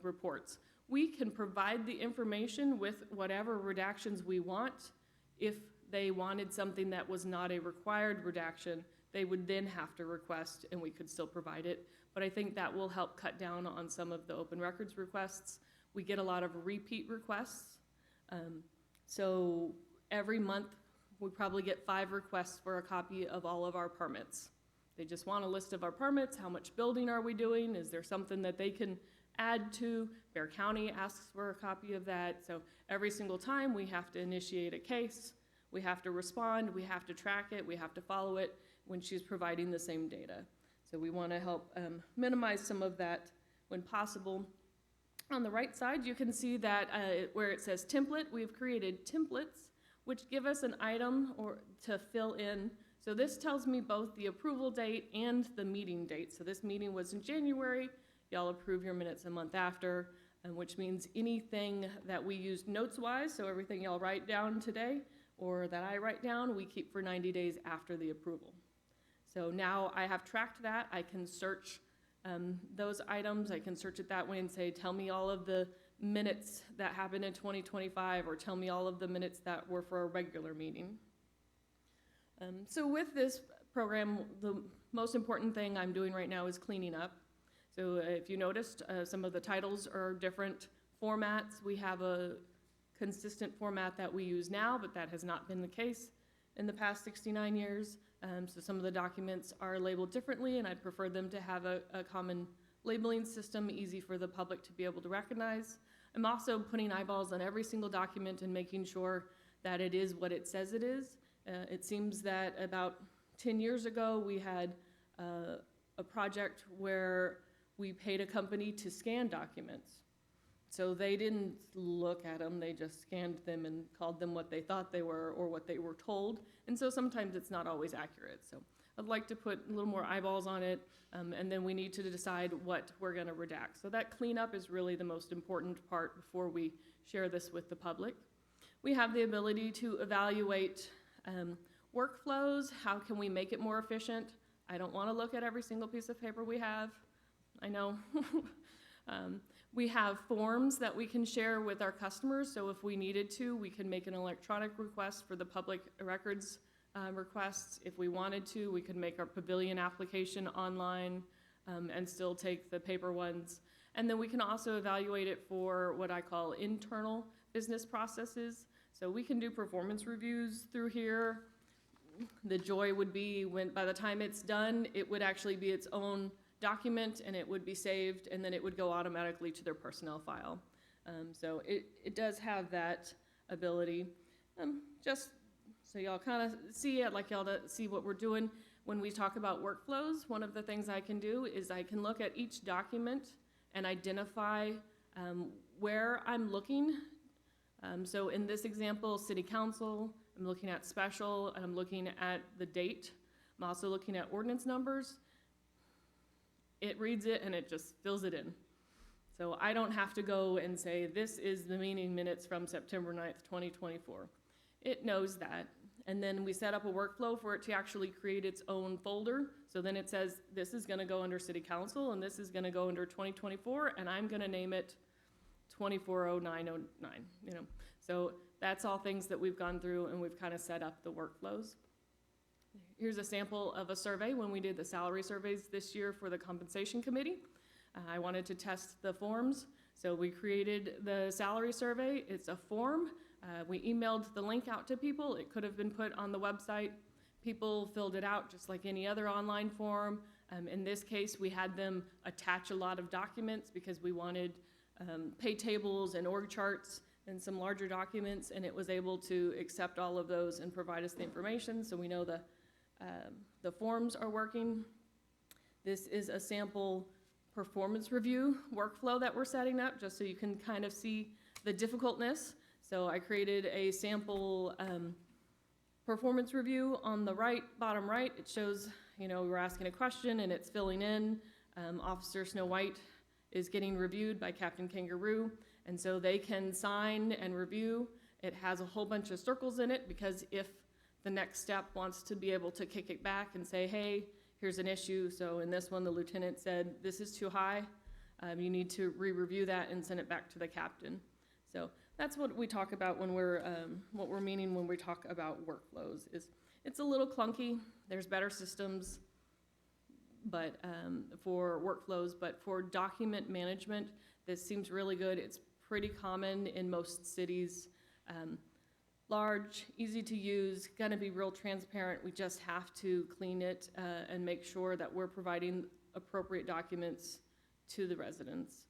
reports. We can provide the information with whatever redactions we want. If they wanted something that was not a required redaction, they would then have to request, and we could still provide it. But I think that will help cut down on some of the open records requests. We get a lot of repeat requests. So every month, we probably get 5 requests for a copy of all of our permits. They just want a list of our permits. How much building are we doing? Is there something that they can add to? Bear County asks for a copy of that. So every single time we have to initiate a case, we have to respond, we have to track it, we have to follow it when she's providing the same data. So we want to help minimize some of that when possible. On the right side, you can see that where it says template, we've created templates, which give us an item or to fill in. So this tells me both the approval date and the meeting date. So this meeting was in January, y'all approve your minutes a month after, which means anything that we used notes-wise, so everything y'all write down today, or that I write down, we keep for 90 days after the approval. So now I have tracked that. I can search those items. I can search it that way and say, tell me all of the minutes that happened in 2025, or tell me all of the minutes that were for a regular meeting. So with this program, the most important thing I'm doing right now is cleaning up. So if you noticed, some of the titles are different formats. We have a consistent format that we use now, but that has not been the case in the past 69 years. So some of the documents are labeled differently, and I'd prefer them to have a common labeling system, easy for the public to be able to recognize. I'm also putting eyeballs on every single document and making sure that it is what it says it is. It seems that about 10 years ago, we had a project where we paid a company to scan documents. So they didn't look at them, they just scanned them and called them what they thought they were or what they were told. And so sometimes it's not always accurate. So I'd like to put a little more eyeballs on it, and then we need to decide what we're gonna redact. So that cleanup is really the most important part before we share this with the public. We have the ability to evaluate workflows. How can we make it more efficient? I don't wanna look at every single piece of paper we have. I know. We have forms that we can share with our customers, so if we needed to, we can make an electronic request for the public records requests. If we wanted to, we could make our Pavilion application online and still take the paper ones. And then we can also evaluate it for what I call internal business processes. So we can do performance reviews through here. The joy would be when, by the time it's done, it would actually be its own document, and it would be saved, and then it would go automatically to their personnel file. So it does have that ability. Just so y'all kind of see, I'd like y'all to see what we're doing. When we talk about workflows, one of the things I can do is I can look at each document and identify where I'm looking. So in this example, City Council, I'm looking at special, and I'm looking at the date. I'm also looking at ordinance numbers. It reads it and it just fills it in. So I don't have to go and say, this is the meeting minutes from September 9th, 2024. It knows that. And then we set up a workflow for it to actually create its own folder. So then it says, this is gonna go under City Council, and this is gonna go under 2024, and I'm gonna name it 240909, you know. So that's all things that we've gone through, and we've kind of set up the workflows. Here's a sample of a survey when we did the salary surveys this year for the compensation committee. I wanted to test the forms, so we created the salary survey. It's a form. We emailed the link out to people. It could have been put on the website. People filled it out just like any other online form. In this case, we had them attach a lot of documents because we wanted pay tables and org charts and some larger documents, and it was able to accept all of those and provide us the information, so we know the forms are working. This is a sample performance review workflow that we're setting up, just so you can kind of see the difficultness. So I created a sample performance review on the right, bottom right. It shows, you know, we're asking a question and it's filling in. Officer Snow White is getting reviewed by Captain Kangaroo, and so they can sign and review. It has a whole bunch of circles in it because if the next step wants to be able to kick it back and say, hey, here's an issue. So in this one, the lieutenant said, this is too high. You need to re-review that and send it back to the captain. So that's what we talk about when we're, what we're meaning when we talk about workflows. Is it's a little clunky. There's better systems, but for workflows, but for document management, this seems really good. It's pretty common in most cities. Large, easy to use, gonna be real transparent. We just have to clean it and make sure that we're providing appropriate documents to the residents.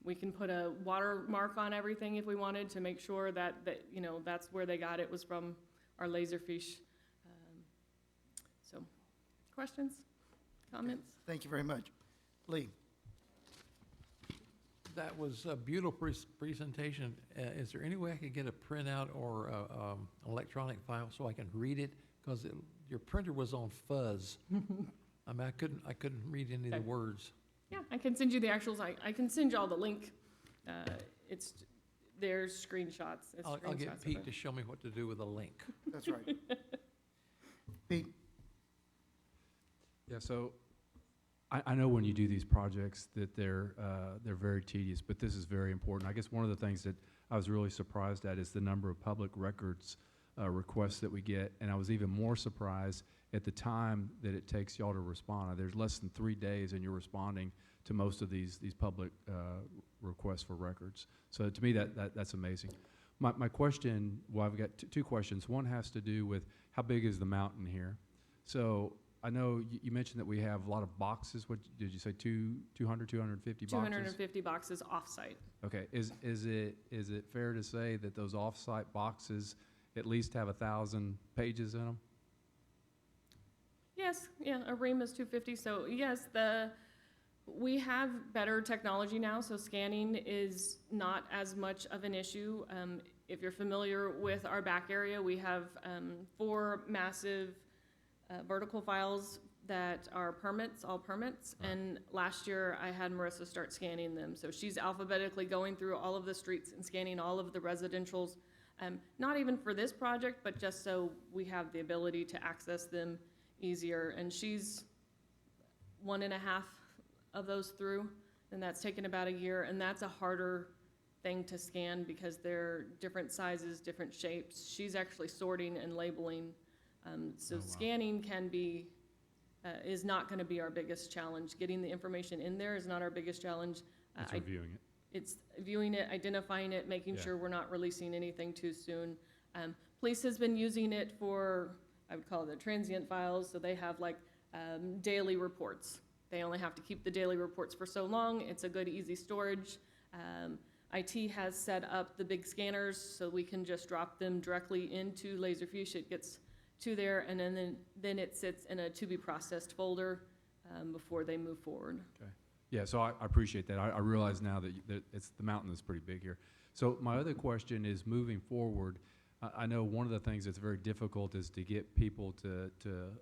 We can put a watermark on everything if we wanted to make sure that you know, that's where they got it was from our Laserfish. So, questions, comments? Thank you very much. Lee? That was a beautiful presentation. Is there any way I could get a printout or electronic file so I can read it? Because your printer was on fuzz. I mean, I couldn't read any of the Okay. words. Yeah, I can send you the actuals. I can send you all the link. It's, there's screenshots. It's I'll screenshots get of Pete it. to show me what to do with a link. That's right. Pete? Yeah, so I know when you do these projects that they're very tedious, but this is very important. I guess one of the things that I was really surprised at is the number of public records requests that we get, and I was even more surprised at the time that it takes y'all to respond. There's less than 3 days, and you're responding to most of these public requests for records. So to me, that's amazing. My question, well, I've got two questions. One has to do with how big is the mountain here? So I know you mentioned that we have a lot of boxes. What did you say, 200, 250 boxes? 250 boxes off-site. Okay, is it fair to say that those off-site boxes at least have 1,000 pages in them? Yes, yeah, a ream is 250, so yes, we have better technology now, so scanning is not as much of an issue. If you're familiar with our back area, we have 4 massive vertical files that are permits, all permits, and last year I had Marissa start scanning them. So she's alphabetically going through all of the streets and scanning all of the residentials, not even for this project, but just so we have the ability to access them easier. And she's 1.5 of those through, and that's taken about a year, and that's a harder thing to scan because they're different sizes, different shapes. She's actually sorting and labeling. So scanning can be, is not gonna be our biggest challenge. Getting the information in there is not our biggest challenge. It's reviewing it. It's viewing it, identifying it, making Yeah. sure we're not releasing anything too soon. Police has been using it for, I would call it the transient files, so they have like daily reports. They only have to keep the daily reports for so long. It's a good, easy storage. IT has set up the big scanners so we can just drop them directly into Laserfiche. It gets to there, and then it sits in a to-be-processed folder before they move forward. Okay. Yeah, so I appreciate that. I realize now that the mountain is pretty big here. So my other question is, moving forward, I know one of the things that's very difficult is to get people to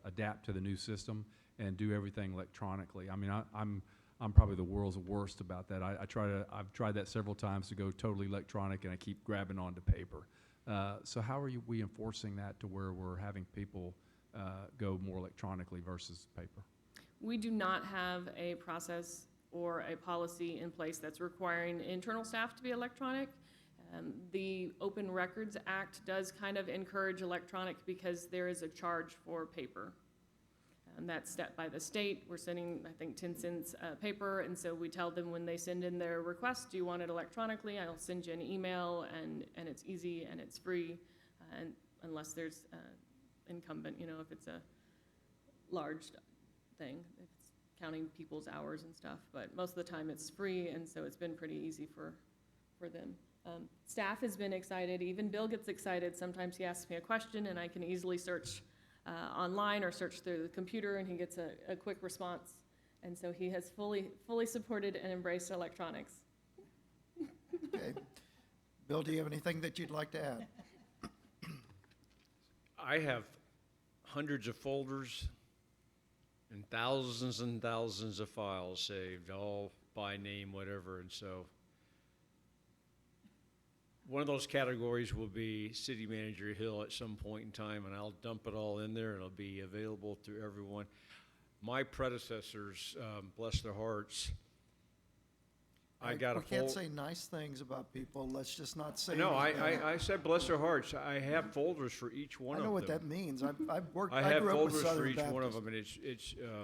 adapt to the new system and do everything electronically. I mean, I'm probably the world's worst about that. I've tried that several times to go totally electronic, and I keep grabbing onto paper. So how are we enforcing that to where we're having people go more electronically versus paper? We do not have a process or a policy in place that's requiring internal staff to be electronic. The Open Records Act does kind of encourage electronic because there is a charge for paper. That's set by the state. We're sending, I think, 10 cents paper, and so we tell them when they send in their request, do you want it electronically? I'll send you an email, and it's easy and it's free, and unless there's incumbent, if it's a large thing, if it's counting people's hours and stuff. But most of the time it's free, and so it's been pretty easy for them. Staff has been excited. Even Bill gets excited. Sometimes he asks me a question, and I can easily search online or search through the computer, and he gets a quick response. And so he has fully supported and embraced electronics. Okay. Bill, do you have anything that you'd like to add? I have hundreds of folders and thousands of files saved, all by name, whatever, and so one of those categories will be City Manager Hill at some point in time, and I'll dump it all in there, and it'll be available to everyone. My predecessors, bless their hearts, I got a We can't whole... say nice things about people, let's just not say No, anything. I said bless their hearts. I have folders for each one I of know them. what that means. I I have grew up with folders for Southern each one of Baptist. them,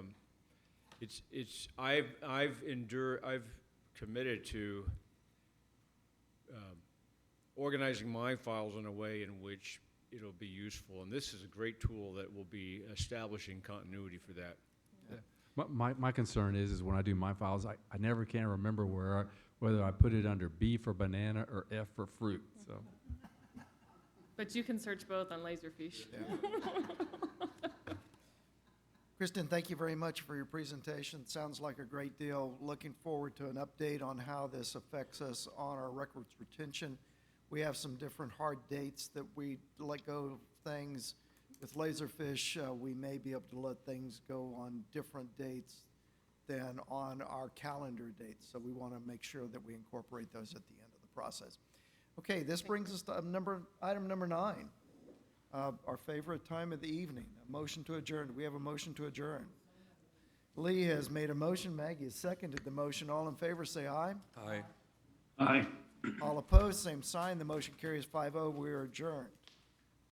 and I've committed to organizing my files in a way in which it'll be useful, and this is a great tool that will be establishing continuity for that. My concern is when I do my files, I never can remember whether I put it under B for banana or F for fruit, so. But you can search both on Laserfiche. Kristen, thank you very much for your presentation. Sounds like a great deal. Looking forward to an update on how this affects us on our records retention. We have some different hard dates that we let go of things. With Laserfish, we may be able to let things go on different dates than on our calendar dates. So we want to make sure that we incorporate those at the end of the process. Okay, this brings us to item number 9. Our favorite time of the evening, a motion to adjourn. Do we have a motion to adjourn? Lee has made a motion. Maggie has seconded the motion. All in favor, say aye. Aye. Aye. All opposed, same sign. The motion carries 5-0. We are adjourned.